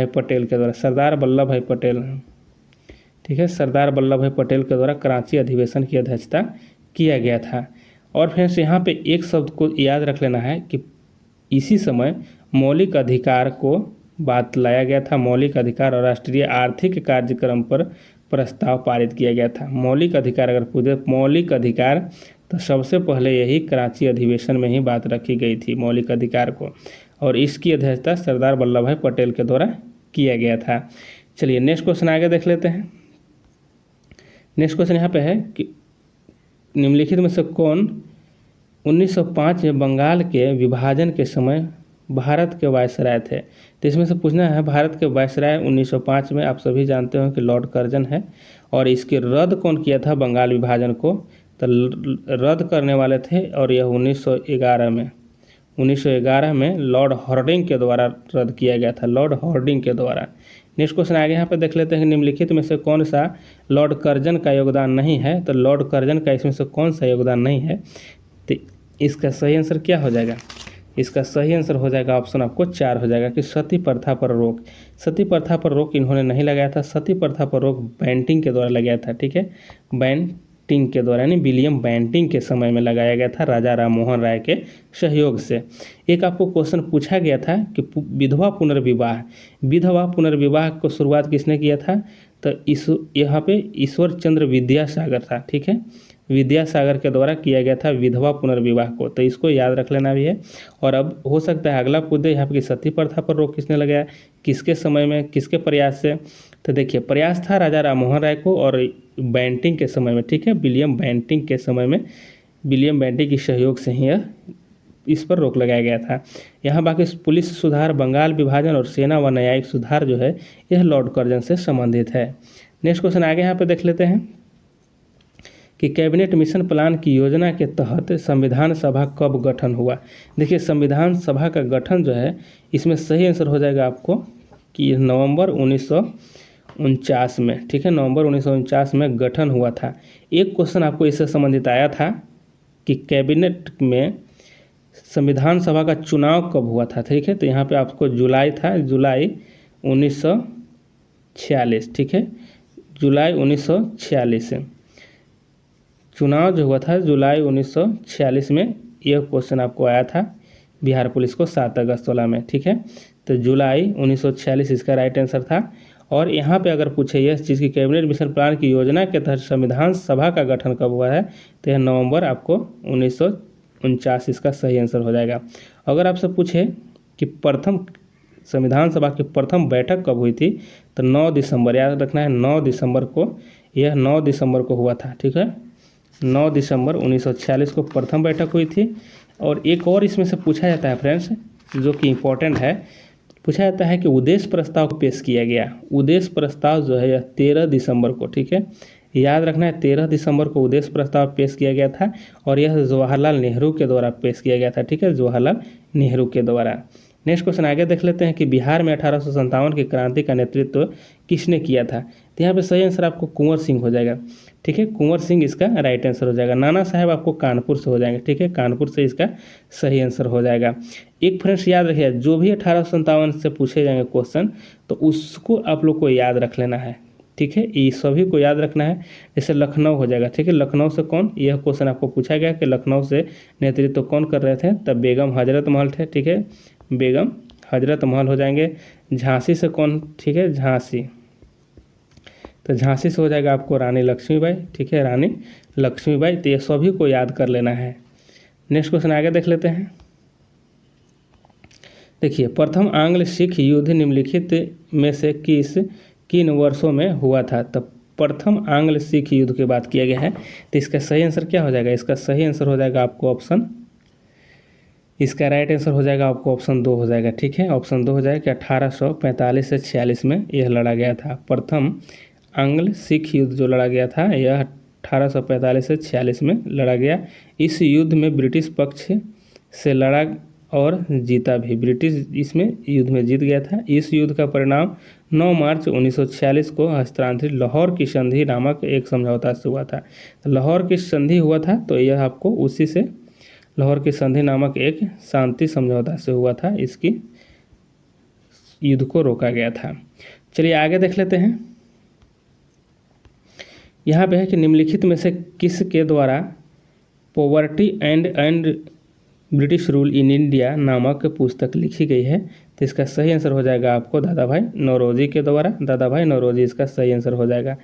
पटेल के द्वारा, सरदार वल्लभ भाई पटेल। ठीक है, सरदार वल्लभ भाई पटेल के द्वारा कराची अधिवेशन की अध्यक्षता किया गया था। और फ्रेंड्स यहाँ पे एक शब्द को याद रख लेना है कि इसी समय मौलिक अधिकार को बात लाया गया था। मौलिक अधिकार और राष्ट्रीय आर्थिक कार्यक्रम पर प्रस्ताव पारित किया गया था। मौलिक अधिकार अगर पूछे मौलिक अधिकार, तो सबसे पहले यही कराची अधिवेशन में ही बात रखी गई थी मौलिक अधिकार को, और इसकी अध्यक्षता सरदार वल्लभ भाई पटेल के द्वारा किया गया था। चलिए नेक्स्ट क्वेश्चन आगे देख लेते हैं। नेक्स्ट क्वेश्चन यहाँ पे है कि निम्नलिखित में से कौन 1905 में बंगाल के विभाजन के समय भारत के वायसराय थे। तो इसमें से पूछना है भारत के वायसराय 1905 में आप सभी जानते हो कि लॉर्ड कर्जन है, और इसके रद्द कौन किया था बंगाल विभाजन को, तो रद्द करने वाले थे, और यह 1911 में लॉर्ड हार्डिंग के द्वारा रद्द किया गया था, लॉर्ड हार्डिंग के द्वारा। नेक्स्ट क्वेश्चन आगे यहाँ पे देख लेते हैं। निम्नलिखित में से कौन सा लॉर्ड कर्जन का योगदान नहीं है, तो लॉर्ड कर्जन का इसमें से कौन सा योगदान नहीं है, तो इसका सही आंसर क्या हो जाएगा, इसका सही आंसर हो जाएगा ऑप्शन आपको 4 हो जाएगा कि सती प्रथा पर रोक। सती प्रथा पर रोक इन्होंने नहीं लगाया था, सती प्रथा पर रोक बैंटिंग के द्वारा लगाया था। ठीक है, बैंटिंग के द्वारा यानी विलियम बैंटिंग के समय में लगाया गया था राजा राम मोहन राय के सहयोग से। एक आपको क्वेश्चन पूछा गया था कि विधवा पुनर्विवाह को शुरुआत किसने किया था, तो यहाँ पे ईश्वर चंद्र विद्यासागर था। ठीक है, विद्यासागर के द्वारा किया गया था विधवा पुनर्विवाह को, तो इसको याद रख लेना भी है। और अब हो सकता है अगला पूछ दे यहाँ पे सती प्रथा पर रोक किसने लगाया, किसके समय में, किसके प्रयास से, तो देखिए प्रयास था राजा राम मोहन राय को और बैंटिंग के समय में। ठीक है, विलियम बैंटिंग के समय में, विलियम बैंटिंग के सहयोग से ही इस पर रोक लगाया गया था। यहाँ बाकी पुलिस सुधार, बंगाल विभाजन और सेना व न्यायिक सुधार जो है यह लॉर्ड कर्जन से संबंधित है। नेक्स्ट क्वेश्चन आगे यहाँ पे देख लेते हैं कि कैबिनेट मिशन प्लान की योजना के तहत संविधान सभा कब गठन हुआ। देखिए संविधान सभा का गठन जो है इसमें सही आंसर हो जाएगा आपको कि नवंबर 1949 में। ठीक है, नवंबर 1949 में गठन हुआ था। एक क्वेश्चन आपको इससे संबंधित आया था कि कैबिनेट में संविधान सभा का चुनाव कब हुआ था। ठीक है, तो यहाँ पे आपको जुलाई था, जुलाई 1946। ठीक है, जुलाई 1946 चुनाव जो हुआ था जुलाई 1946 में, यह क्वेश्चन आपको आया था बिहार पुलिस को 7 अगस्त वाला में। ठीक है, तो जुलाई 1946 इसका राइट आंसर था। और यहाँ पे अगर पूछे यह चीज़ की कैबिनेट मिशन प्लान की योजना के तहत संविधान सभा का गठन कब हुआ है, तो यह नवंबर आपको 1949 इसका सही आंसर हो जाएगा। अगर आपसे पूछे कि प्रथम संविधान सभा की प्रथम बैठक कब हुई थी, तो 9 दिसंबर, याद रखना है 9 दिसंबर को, यह 9 दिसंबर को हुआ था। ठीक है, 9 दिसंबर 1946 को प्रथम बैठक हुई थी। और एक और इसमें से पूछा जाता है फ्रेंड्स जो कि इम्पोर्टेंट है, पूछा जाता है कि उद्देश्य प्रस्ताव पेश किया गया। उद्देश्य प्रस्ताव जो है यह 13 दिसंबर को, ठीक है, याद रखना है 13 दिसंबर को उद्देश्य प्रस्ताव पेश किया गया था और यह जवाहरलाल नेहरू के द्वारा पेश किया गया था, ठीक है, जवाहरलाल नेहरू के द्वारा। नेक्स्ट क्वेश्चन आगे देख लेते हैं कि बिहार में 1857 की क्रांति का नेतृत्व किसने किया था। तो यहाँ पे सही आंसर आपको कुंवर सिंह हो जाएगा, ठीक है, कुंवर सिंह इसका राइट आंसर हो जाएगा। नाना साहब आपको कानपुर से हो जाएंगे, ठीक है, कानपुर से इसका सही आंसर हो जाएगा। एक फ्रेंड्स याद रखिए, जो भी 1857 से पूछे जाएंगे क्वेश्चन तो उसको आप लोग को याद रख लेना है, ठीक है, ये सभी को याद रखना है। जैसे लखनऊ हो जाएगा, ठीक है, लखनऊ से कौन, यह क्वेश्चन आपको पूछा गया कि लखनऊ से नेतृत्व कौन कर रहे थे, तब बेगम हजरत महल थे, ठीक है, बेगम हजरत महल हो जाएंगे। झांसी से कौन, ठीक है, झांसी, तो झांसी से हो जाएगा आपको रानी लक्ष्मीबाई, ठीक है, रानी लक्ष्मीबाई। तो ये सभी को याद कर लेना है। नेक्स्ट क्वेश्चन आगे देख लेते हैं। देखिए, प्रथम आंग्ल सिख युद्ध निम्नलिखित में से किन वर्षों में हुआ था। तब प्रथम आंग्ल सिख युद्ध की बात किया गया है, तो इसका सही आंसर क्या हो जाएगा, इसका सही आंसर हो जाएगा आपको ऑप्शन, इसका राइट आंसर हो जाएगा आपको ऑप्शन 2 हो जाएगा, ठीक है, ऑप्शन 2 हो जाएगा कि 1845 से 46 में यह लड़ा गया था। प्रथम आंग्ल सिख युद्ध जो लड़ा गया था यह 1845 से 46 में लड़ा गया। इस युद्ध में ब्रिटिश पक्ष से लड़ा और जीता भी, ब्रिटिश इसमें युद्ध में जीत गया था। इस युद्ध का परिणाम 9 मार्च 1946 को हस्तांतरित लाहौर की संधि नामक एक समझौता से हुआ था। तो लाहौर की संधि हुआ था, तो यह आपको उसी से लाहौर की संधि नामक एक शांति समझौता से हुआ था, इसकी युद्ध को रोका गया था। चलिए आगे देख लेते हैं। यहाँ पे है कि निम्नलिखित में से किसके द्वारा poverty and British rule in India नामक पुस्तक लिखी गई है। तो इसका सही आंसर हो जाएगा आपको दादा भाई नौरोजी के द्वारा, दादा भाई नौरोजी इसका सही आंसर हो जाएगा।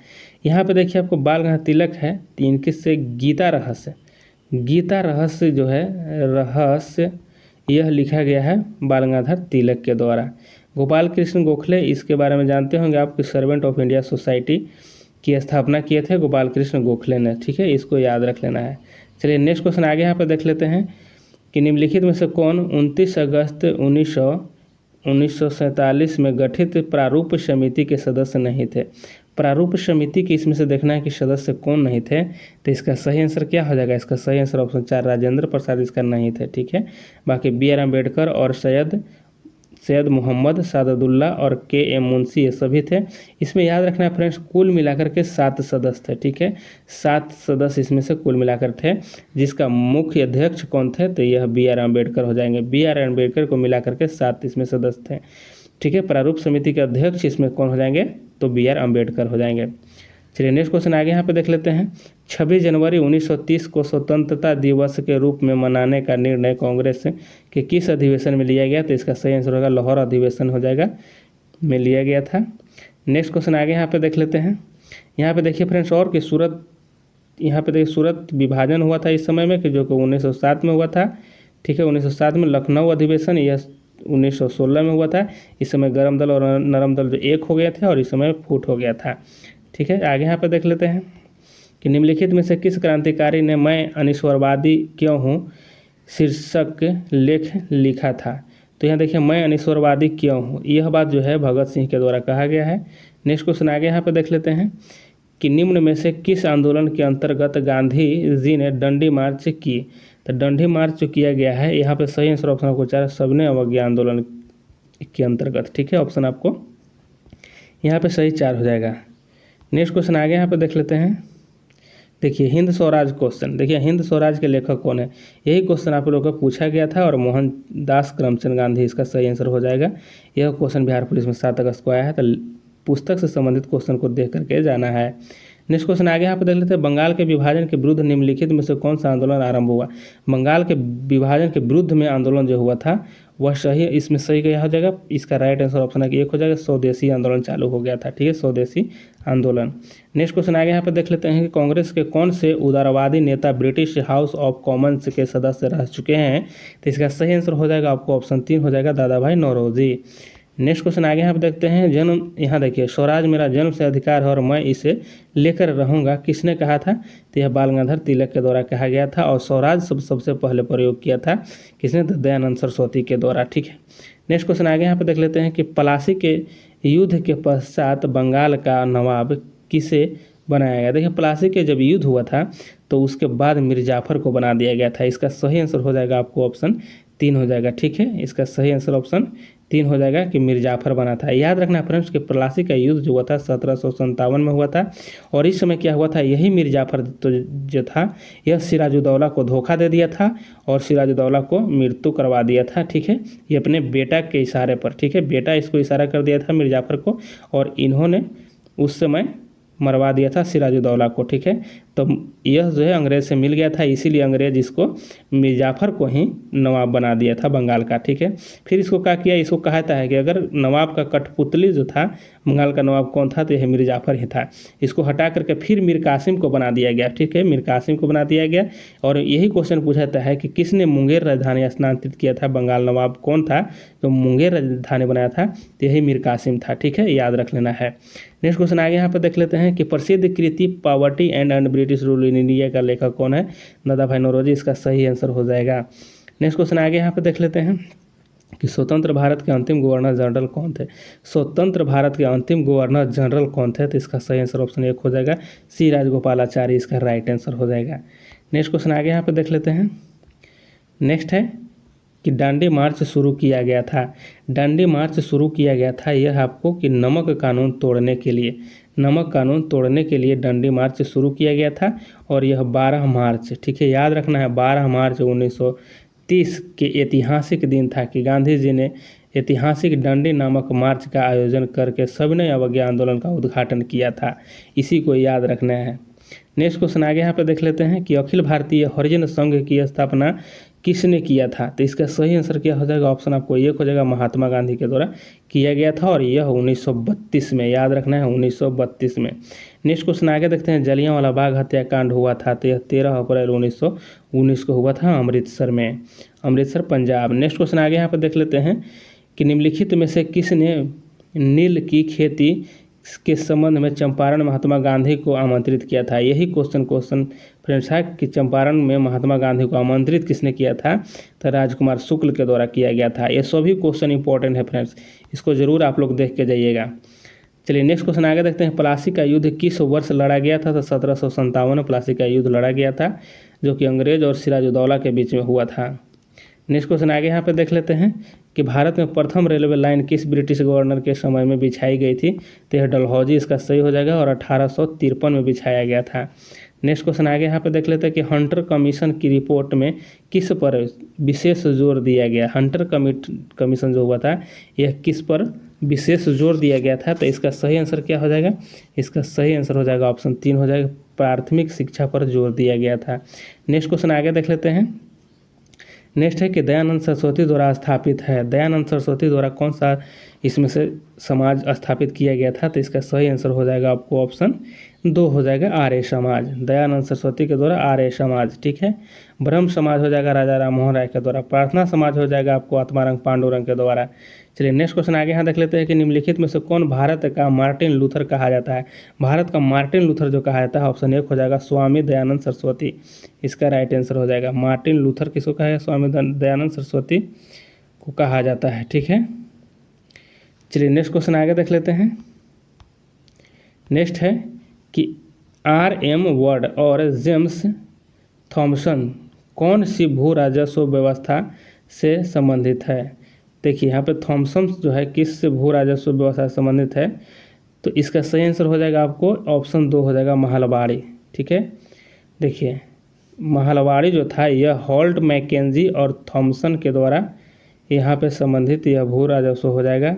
यहाँ पे देखिए आपको बाल गंगाधर तिलक है, 3 किससे, गीता रहस्य, गीता रहस्य जो है रहस्य यह लिखा गया है बाल गंगाधर तिलक के द्वारा। गोपाल कृष्ण गोखले, इसके बारे में जानते होंगे आप कि सर्वेंट ऑफ इंडिया सोसाइटी की स्थापना किए थे गोपाल कृष्ण गोखले ने, ठीक है, इसको याद रख लेना है। चलिए नेक्स्ट क्वेश्चन आगे यहाँ पर देख लेते हैं कि निम्नलिखित में से कौन 29 अगस्त 1947 में गठित प्रारूप समिति के सदस्य नहीं थे। प्रारूप समिति के इसमें से देखना है कि सदस्य कौन नहीं थे। तो इसका सही आंसर क्या हो जाएगा, इसका सही आंसर ऑप्शन 4 राजेंद्र प्रसाद इसका नहीं थे, ठीक है। बाकी BR अम्बेडकर और सैयद मोहम्मद सादुल्ला और KM मुंशी ये सभी थे। इसमें याद रखना है फ्रेंड्स, कुल मिलाकर के 7 सदस्य थे, ठीक है, 7 सदस्य इसमें से कुल मिलाकर थे। जिसका मुख्य अध्यक्ष कौन थे, तो यह BR अम्बेडकर हो जाएंगे। BR अम्बेडकर को मिलाकर के 7 इसमें सदस्य थे, ठीक है। प्रारूप समिति के अध्यक्ष इसमें कौन हो जाएंगे, तो BR अम्बेडकर हो जाएंगे। चलिए नेक्स्ट क्वेश्चन आगे यहाँ पे देख लेते हैं। 26 जनवरी 1930 को स्वतंत्रता दिवस के रूप में मनाने का निर्णय कांग्रेस के किस अधिवेशन में लिया गया। तो इसका सही आंसर होगा लाहौर अधिवेशन हो जाएगा में लिया गया था। नेक्स्ट क्वेश्चन आगे यहाँ पे देख लेते हैं। यहाँ पे देखिए फ्रेंड्स, और कि सूरत, यहाँ पे देखिए सूरत विभाजन हुआ था इस समय में कि जो कि 1907 में हुआ था, ठीक है, 1907 में। लखनऊ अधिवेशन यह 1916 में हुआ था। इस समय गर्म दल और नरम दल जो एक हो गए थे और इस समय फूट हो गया था, ठीक है। आगे यहाँ पर देख लेते हैं कि निम्नलिखित में से किस क्रांतिकारी ने मैं अनिश्वरवादी क्यों हूँ शीर्षक लेख लिखा था। तो यहाँ देखिए, मैं अनिश्वरवादी क्यों हूँ, यह बात जो है भगत सिंह के द्वारा कहा गया है। नेक्स्ट क्वेश्चन आगे यहाँ पर देख लेते हैं कि निम्न में से किस आंदोलन के अंतर्गत गांधी जी ने डंडी मार्च की। तो डंडी मार्च जो किया गया है, यहाँ पे सही आंसर ऑप्शन आपको 4 सबने अवज्ञा आंदोलन के अंतर्गत, ठीक है, ऑप्शन आपको यहाँ पे सही 4 हो जाएगा। नेक्स्ट क्वेश्चन आगे यहाँ पे देख लेते हैं। देखिए हिंद स्वराज क्वेश्चन, देखिए हिंद स्वराज के लेखक कौन है, यही क्वेश्चन आप लोगों को पूछा गया था और मोहनदास करमचंद गांधी इसका सही आंसर हो जाएगा। यह क्वेश्चन बिहार पुलिस में 7 अगस्त को आया है, तो पुस्तक से संबंधित क्वेश्चन को देख करके जाना है। नेक्स्ट क्वेश्चन आगे यहाँ पर देख लेते हैं। बंगाल के विभाजन के विरुद्ध निम्नलिखित में से कौन सा आंदोलन आरंभ हुआ। बंगाल के विभाजन के विरुद्ध में आंदोलन जो हुआ था वह सही, इसमें सही क्या हो जाएगा, इसका राइट आंसर ऑप्शन है कि 1 हो जाएगा, स्वदेशी आंदोलन चालू हो गया था, ठीक है, स्वदेशी आंदोलन। नेक्स्ट क्वेश्चन आगे यहाँ पर देख लेते हैं कि कांग्रेस के कौन से उदारवादी नेता ब्रिटिश हाउस ऑफ कॉमन्स के सदस्य रह चुके हैं। तो इसका सही आंसर हो जाएगा आपको ऑप्शन 3 हो जाएगा, दादा भाई नौरोजी, नेक्स्ट क्वेश्चन आगे यहाँ पे देखते हैं। जन्म, यहाँ देखिए, स्वराज मेरा जन्म से अधिकार है और मैं इसे लेकर रहूँगा, किसने कहा था? तो यह बाल गंगाधर तिलक के द्वारा कहा गया था। और स्वराज सबसे पहले प्रयोग किया था किसने? तो दयानंद सरस्वती के द्वारा। ठीक है, नेक्स्ट क्वेश्चन आगे यहाँ पे देख लेते हैं कि प्लासी के युद्ध के पश्चात बंगाल का नवाब किसे बनाया गया? देखिए, प्लासी के जब युद्ध हुआ था तो उसके बाद मिर्जाफर को बना दिया गया था। इसका सही आंसर हो जाएगा आपको ऑप्शन 3 हो जाएगा। ठीक है, इसका सही आंसर ऑप्शन 3 हो जाएगा कि मिर्जाफर बना था। याद रखना फ्रेंड्स कि प्लासी का युद्ध जो हुआ था 1757 में हुआ था। और इस समय क्या हुआ था, यही मिर्जाफर तो जो था यह सिराजुद्दौला को धोखा दे दिया था और सिराजुद्दौला को मृत्यु करवा दिया था। ठीक है, ये अपने बेटा के इशारे पर, ठीक है, बेटा इसको इशारा कर दिया था मिर्जाफर को और इन्होंने उस समय मरवा दिया था सिराजुद्दौला को। ठीक है, तो यह जो है अंग्रेज़ से मिल गया था, इसीलिए अंग्रेज़ इसको मिर्जाफर को ही नवाब बना दिया था बंगाल का। ठीक है, फिर इसको क्या किया, इसको कहता है कि अगर नवाब का कठपुतली जो था, बंगाल का नवाब कौन था? तो यह मिर्जाफर ही था। इसको हटा करके फिर मीर कासिम को बना दिया गया। ठीक है, मीर कासिम को बना दिया गया। और यही क्वेश्चन पूछा जाता है कि किसने मुंगेर राजधानी स्थानांतरित किया था? बंगाल नवाब कौन था तो मुंगेर राजधानी बनाया था? तो यही मीर कासिम था। ठीक है, याद रख लेना है। नेक्स्ट क्वेश्चन आगे यहाँ पर देख लेते हैं कि प्रसिद्ध कृति poverty and British rule in India का लेखक कौन है? दादाभाई नौरोजी, इसका सही आंसर हो जाएगा। नेक्स्ट क्वेश्चन आगे यहाँ पर देख लेते हैं कि स्वतंत्र भारत के अंतिम गवर्नर जनरल कौन थे? स्वतंत्र भारत के अंतिम गवर्नर जनरल कौन थे? तो इसका सही आंसर ऑप्शन 1 हो जाएगा, सी राजगोपालाचारी इसका राइट आंसर हो जाएगा। नेक्स्ट क्वेश्चन आगे यहाँ पर देख लेते हैं। नेक्स्ट है कि दांडी मार्च शुरू किया गया था। दांडी मार्च शुरू किया गया था यह आपको कि नमक कानून तोड़ने के लिए, नमक कानून तोड़ने के लिए दांडी मार्च शुरू किया गया था और यह 12 मार्च, ठीक है, याद रखना है, 12 मार्च 1930 के ऐतिहासिक दिन था कि गांधी जी ने ऐतिहासिक दांडी नामक मार्च का आयोजन करके सविनय अवज्ञा आंदोलन का उद्घाटन किया था। इसी को याद रखना है। नेक्स्ट क्वेश्चन आगे यहाँ पे देख लेते हैं कि अखिल भारतीय हरिजन संघ की स्थापना किसने किया था? तो इसका सही आंसर क्या हो जाएगा? ऑप्शन आपको 1 हो जाएगा, महात्मा गांधी के द्वारा किया गया था और यह 1932 में, याद रखना है 1932 में। नेक्स्ट क्वेश्चन आगे देखते हैं। जलियांवाला बाग हत्याकांड हुआ था तो यह 13 अप्रैल 1919 को हुआ था अमृतसर में, अमृतसर पंजाब। नेक्स्ट क्वेश्चन आगे यहाँ पर देख लेते हैं कि निम्नलिखित में से किसने नील की खेती के संबंध में चंपारण महात्मा गांधी को आमंत्रित किया था? यही क्वेश्चन फ्रेंड्स है कि चंपारण में महात्मा गांधी को आमंत्रित किसने किया था? तो राजकुमार शुक्ल के द्वारा किया गया था। ये सभी क्वेश्चन इंपॉर्टेंट है फ्रेंड्स, इसको जरूर आप लोग देख के जाइएगा। चलिए नेक्स्ट क्वेश्चन आगे देखते हैं। प्लासी का युद्ध किस वर्ष लड़ा गया था? तो 1757 में प्लासी का युद्ध लड़ा गया था जो कि अंग्रेज और सिराजुद्दौला के बीच में हुआ था। नेक्स्ट क्वेश्चन आगे यहाँ पे देख लेते हैं कि भारत में प्रथम रेलवे लाइन किस ब्रिटिश गवर्नर के समय में बिछाई गई थी? तो यह डलहौजी इसका सही हो जाएगा और 1853 में बिछाया गया था। नेक्स्ट क्वेश्चन आगे यहाँ पे देख लेते हैं कि हंटर कमीशन की रिपोर्ट में किस पर विशेष जोर दिया गया? हंटर कमीशन जो हुआ था यह किस पर विशेष जोर दिया गया था? तो इसका सही आंसर क्या हो जाएगा? इसका सही आंसर हो जाएगा ऑप्शन 3 हो जाएगा, प्राथमिक शिक्षा पर जोर दिया गया था। नेक्स्ट क्वेश्चन आगे देख लेते हैं। नेक्स्ट है कि दयानंद सरस्वती द्वारा स्थापित है, दयानंद सरस्वती द्वारा कौन सा इसमें से समाज स्थापित किया गया था? तो इसका सही आंसर हो जाएगा आपको ऑप्शन 2 हो जाएगा, आर्य समाज। दयानंद सरस्वती के द्वारा आर्य समाज, ठीक है। ब्रह्म समाज हो जाएगा राजा राम मोहन राय के द्वारा। प्रार्थना समाज हो जाएगा आपको आत्मारंग पांडुरंग के द्वारा। चलिए नेक्स्ट क्वेश्चन आगे यहाँ देख लेते हैं कि निम्नलिखित में से कौन भारत का मार्टिन लूथर कहा जाता है? भारत का मार्टिन लूथर जो कहा जाता है ऑप्शन 1 हो जाएगा, स्वामी दयानंद सरस्वती, इसका राइट आंसर हो जाएगा। मार्टिन लूथर किसको कहा है? स्वामी दयानंद सरस्वती को कहा जाता है, ठीक है। चलिए नेक्स्ट क्वेश्चन आगे देख लेते हैं। नेक्स्ट है कि RM वर्ड और जेम्स थॉमसन कौन सी भू राजस्व व्यवस्था से संबंधित है? देखिए यहाँ पे थॉमसन जो है किस भू राजस्व व्यवस्था से संबंधित है? तो इसका सही आंसर हो जाएगा आपको ऑप्शन 2 हो जाएगा, महलबाड़ी, ठीक है। देखिए महलबाड़ी जो था यह हॉल्ट मैकेंजी और थॉमसन के द्वारा यहाँ पे संबंधित यह भू राजस्व हो जाएगा।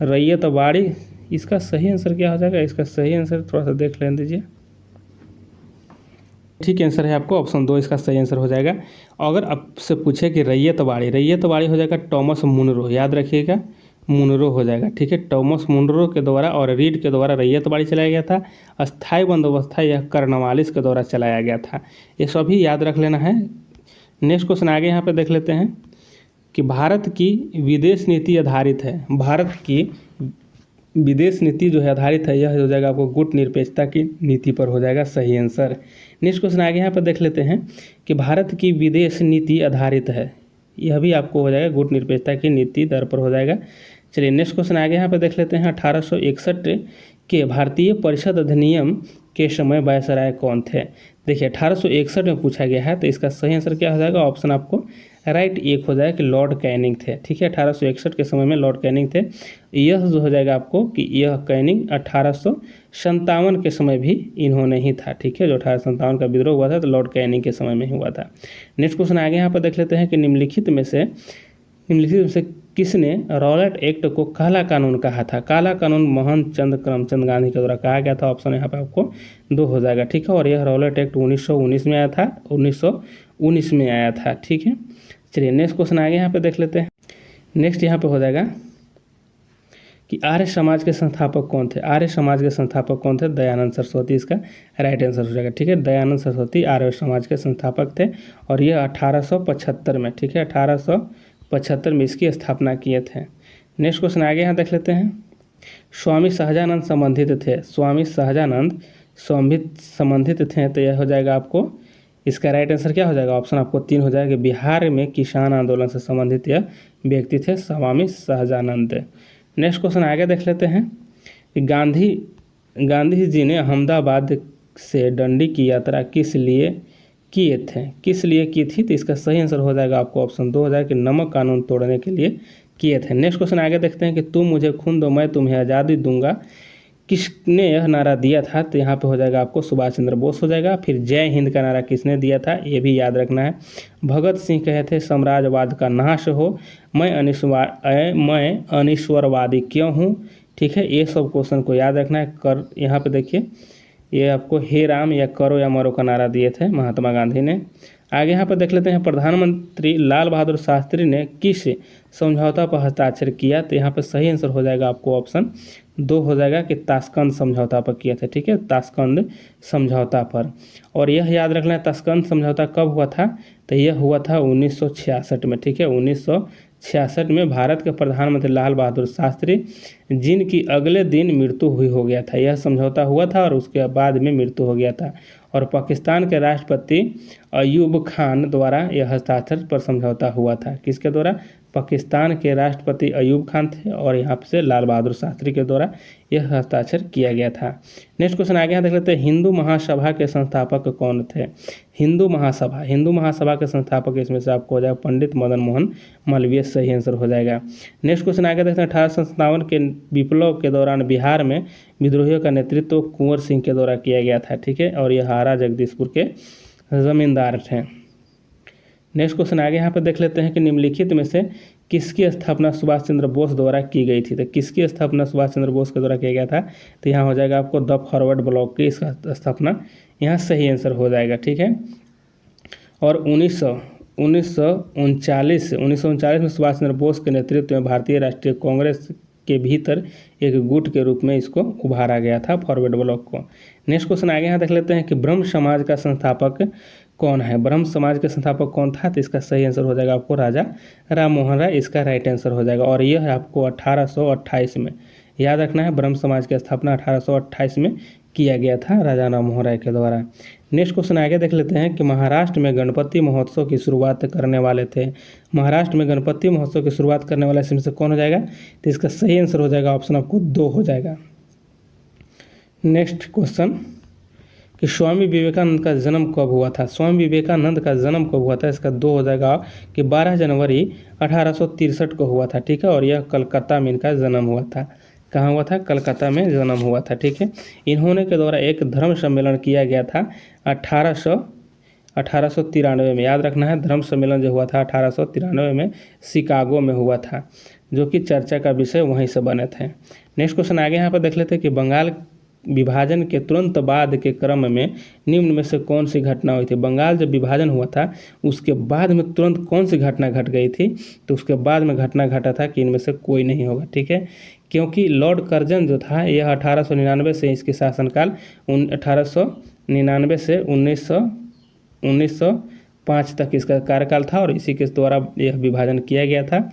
रैयतबाड़ी इसका सही आंसर क्या हो जाएगा? इसका सही आंसर थोड़ा सा देख लेने दीजिए। ठीक आंसर है आपको ऑप्शन 2 इसका सही आंसर हो जाएगा। अगर आपसे पूछे कि रैयतबाड़ी हो जाएगा टॉमस मुनरो, याद रखिएगा मुनरो हो जाएगा, ठीक है। टॉमस मुनरो के द्वारा और रीड के द्वारा रैयतबाड़ी चलाया गया था। अस्थायी बंदोबस्त यह कर्नवालिस के द्वारा चलाया गया था। ये सभी याद रख लेना है। नेक्स्ट क्वेश्चन आगे यहाँ पे देख लेते हैं कि भारत की विदेश नीति आधारित है, भारत की विदेश नीति जो है आधारित है, यह हो जाएगा आपको गुट निरपेक्षता की नीति पर हो जाएगा सही आंसर। नेक्स्ट क्वेश्चन आगे यहाँ पर देख लेते हैं कि भारत की विदेश नीति आधारित है, यह भी आपको हो जाएगा गुट निरपेक्षता की नीति दर पर हो जाएगा। चलिए नेक्स्ट क्वेश्चन आगे यहाँ पर देख लेते हैं। 1861 के भारतीय परिषद अधिनियम के समय वायसराय कौन थे? देखिए 1861 में पूछा गया है, तो इसका सही आंसर क्या हो जाएगा? ऑप्शन आपको राइट एक हो जाएगा कि लॉर्ड कैनिंग थे। ठीक है, 1861 के समय में लॉर्ड कैनिंग थे। यह जो हो जाएगा आपको कि यह कैनिंग 1857 के समय भी इन्होंने ही था। ठीक है, जो 1857 का विद्रोह हुआ था तो लॉर्ड कैनिंग के समय में ही हुआ था। नेक्स्ट क्वेश्चन आगे यहाँ पर देख लेते हैं कि निम्नलिखित में से किसने रॉलेट एक्ट को काला कानून कहा था? काला कानून मोहनचंद करमचंद गांधी के द्वारा कहा गया था। ऑप्शन यहाँ पे आपको 2 हो जाएगा। ठीक है, और यह रॉलेट एक्ट 1919 में आया था, 1919 में आया था। ठीक है, चलिए नेक्स्ट क्वेश्चन आगे यहाँ पे देख लेते हैं। नेक्स्ट यहाँ पे हो जाएगा कि आर्य समाज के संस्थापक कौन थे? आर्य समाज के संस्थापक कौन थे? दयानंद सरस्वती इसका राइट आंसर हो जाएगा। ठीक है, दयानंद सरस्वती आर्य समाज के संस्थापक थे और यह 1875 में, ठीक है, 1875 में इसकी स्थापना किए थे। नेक्स्ट क्वेश्चन आगे यहाँ देख लेते हैं। स्वामी सहजानंद संबंधित थे, स्वामी सहजानंद संबंधित थे, तो यह हो जाएगा आपको इसका राइट आंसर क्या हो जाएगा? ऑप्शन आपको 3 हो जाएगा। बिहार में किसान आंदोलन से संबंधित यह व्यक्ति थे स्वामी सहजानंद। नेक्स्ट क्वेश्चन आगे देख लेते हैं कि गांधी जी ने अहमदाबाद से दंडी की यात्रा किस लिए किए थे? किस लिए की थी? तो इसका सही आंसर हो जाएगा आपको ऑप्शन 2 हो जाएगा कि नमक कानून तोड़ने के लिए किए थे। नेक्स्ट क्वेश्चन आगे देखते हैं कि तुम मुझे खून दो मैं तुम्हें आज़ादी दूंगा, किसने यह नारा दिया था? तो यहाँ पे हो जाएगा आपको सुभाष चंद्र बोस हो जाएगा। फिर जय हिंद का नारा किसने दिया था? ये भी याद रखना है। भगत सिंह कहे थे साम्राज्यवाद का नाश हो, मैं अनिश्वरवादी क्यों हूँ? ठीक है, ये सब क्वेश्चन को याद रखना है। कर यहाँ पे देखिए ये आपको हे राम या करो या मरो का नारा दिए थे महात्मा गांधी ने। आगे यहाँ पर देख लेते हैं प्रधानमंत्री लाल बहादुर शास्त्री ने किस समझौता पर हस्ताक्षर किया? तो यहाँ पर सही आंसर हो जाएगा आपको ऑप्शन 2 हो जाएगा कि ताशकंद समझौता पर किए थे। ठीक है, ताशकंद समझौता पर। और यह याद रखना है ताशकंद समझौता कब हुआ था? तो यह हुआ था 1966 में। ठीक है, 1966 में भारत के प्रधानमंत्री लाल बहादुर शास्त्री जिनकी अगले दिन मृत्यु हुई हो गया था, यह समझौता हुआ था और उसके बाद में मृत्यु हो गया था। और पाकिस्तान के राष्ट्रपति अयूब खान द्वारा यह हस्ताक्षर पर समझौता हुआ था। किसके द्वारा? पाकिस्तान के राष्ट्रपति अयूब खान थे और यहाँ से लाल बहादुर शास्त्री के द्वारा यह हस्ताक्षर किया गया था। नेक्स्ट क्वेश्चन आगे यहाँ देख लेते हैं। हिंदू महासभा के संस्थापक कौन थे? हिंदू महासभा के संस्थापक इसमें से आपको हो जाएगा पंडित मदन मोहन मालवीय, सही आंसर हो जाएगा। नेक्स्ट क्वेश्चन आगे देखते हैं। 1857 के विप्लव के दौरान बिहार में विद्रोहियों का नेतृत्व कुंवर सिंह के द्वारा किया गया था। ठीक है, और यह हारा जगदीशपुर के जमींदार थे। नेक्स्ट क्वेश्चन आगे यहाँ पर देख लेते हैं कि निम्नलिखित में से किसकी स्थापना सुभाष चंद्र बोस द्वारा की गई थी? तो किसकी स्थापना सुभाष चंद्र बोस के द्वारा किया गया था? तो यहाँ हो जाएगा आपको द फॉरवर्ड ब्लॉक की इसका स्थापना यहाँ सही आंसर हो जाएगा। ठीक है, और 1939 में सुभाष चंद्र बोस के नेतृत्व में भारतीय राष्ट्रीय कांग्रेस के भीतर एक गुट के रूप में इसको उभारा गया था, फॉरवर्ड ब्लॉक को। नेक्स्ट क्वेश्चन आगे यहाँ देख लेते हैं कि ब्रह्म समाज का संस्थापक कौन है? ब्रह्म समाज के संस्थापक कौन था? तो इसका सही आंसर हो जाएगा आपको राजा राम मोहन राय, इसका राइट आंसर हो जाएगा। और यह आपको 1828 में याद रखना है, ब्रह्म समाज की स्थापना 1828 में किया गया था राजा राम मोहन राय के द्वारा। नेक्स्ट क्वेश्चन आगे देख लेते हैं कि महाराष्ट्र में गणपति महोत्सव की शुरुआत करने वाले थे। महाराष्ट्र में गणपति महोत्सव की शुरुआत करने वाले इसमें से कौन हो जाएगा? तो इसका सही आंसर हो जाएगा ऑप्शन आपको 2 हो जाएगा। नेक्स्ट क्वेश्चन कि स्वामी विवेकानंद का जन्म कब हुआ था? स्वामी विवेकानंद का जन्म कब हुआ था? इसका 2 हो जाएगा कि 12 जनवरी 1863 को हुआ था। ठीक है, और यह कलकत्ता में इनका जन्म हुआ था। कहाँ हुआ था? कलकत्ता में जन्म हुआ था। ठीक है, इन्होंने के द्वारा एक धर्म सम्मेलन किया गया था 1893 में। याद रखना है, धर्म सम्मेलन जो हुआ था 1893 में शिकागो में हुआ था, जो कि चर्चा का विषय वहीं से बने थे। नेक्स्ट क्वेश्चन आगे यहाँ पर देख लेते हैं कि बंगाल विभाजन के तुरंत बाद के क्रम में निम्न में से कौन सी घटना हुई थी? बंगाल जब विभाजन हुआ था उसके बाद में तुरंत कौन सी घटना घट गई थी? तो उसके बाद में घटना घटा था कि इनमें से कोई नहीं होगा। ठीक है, क्योंकि लॉर्ड कर्जन जो था यह 1899 से इसके शासनकाल 1899 से 1900 5 तक इसका कार्यकाल था और इसी के द्वारा यह विभाजन किया गया था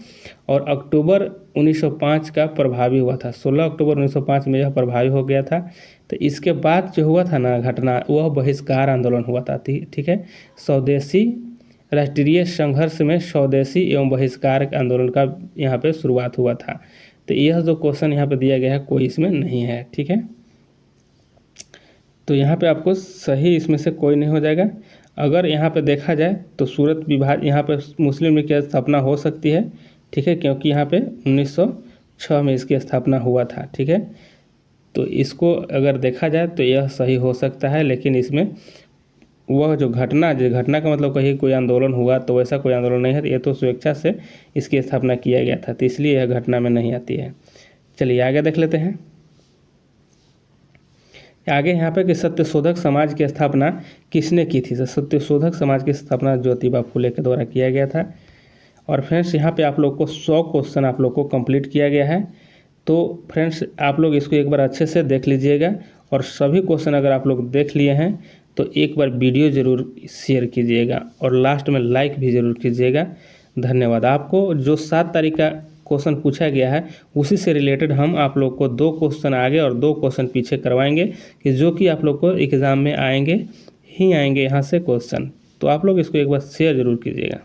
और अक्टूबर 1905 का प्रभावी हुआ था। 16 अक्टूबर 1905 में यह प्रभावी हो गया था। तो इसके बाद जो हुआ था ना घटना, वह बहिष्कार आंदोलन हुआ था। ठीक है, स्वदेशी राष्ट्रीय संघर्ष में स्वदेशी एवं बहिष्कार आंदोलन का यहाँ पे शुरुआत हुआ था। तो यह जो क्वेश्चन यहाँ पे दिया गया है कोई इसमें नहीं है। ठीक है, तो यहाँ पे आपको सही इसमें से कोई नहीं हो जाएगा। अगर यहाँ पे देखा जाए तो सूरत विभाग यहाँ पे मुस्लिम लीग की स्थापना हो सकती है। ठीक है, क्योंकि यहाँ पे 1906 में इसकी स्थापना हुआ था। ठीक है, तो इसको अगर देखा जाए तो यह सही हो सकता है, लेकिन इसमें वह जो घटना का मतलब कहीं कोई आंदोलन हुआ तो वैसा कोई आंदोलन नहीं है। ये तो स्वेच्छा से इसकी स्थापना किया गया था, तो इसलिए यह घटना में नहीं आती है। चलिए आगे देख लेते हैं। आगे यहाँ पे कि सत्यशोधक समाज की स्थापना किसने की थी। सत्यशोधक समाज की स्थापना ज्योतिबा फुले के द्वारा किया गया था। और फ्रेंड्स यहाँ पे आप लोग को 100 क्वेश्चन आप लोग को कंप्लीट किया गया है। तो फ्रेंड्स आप लोग इसको एक बार अच्छे से देख लीजिएगा और सभी क्वेश्चन अगर आप लोग देख लिए हैं तो एक बार वीडियो ज़रूर शेयर कीजिएगा और लास्ट में लाइक भी ज़रूर कीजिएगा। धन्यवाद। आपको जो 7 तारीख का क्वेश्चन पूछा गया है उसी से रिलेटेड हम आप लोग को 2 क्वेश्चन आगे और 2 क्वेश्चन पीछे करवाएंगे कि जो कि आप लोग को एग्ज़ाम में आएंगे यहाँ से क्वेश्चन। तो आप लोग इसको एक बार शेयर ज़रूर कीजिएगा।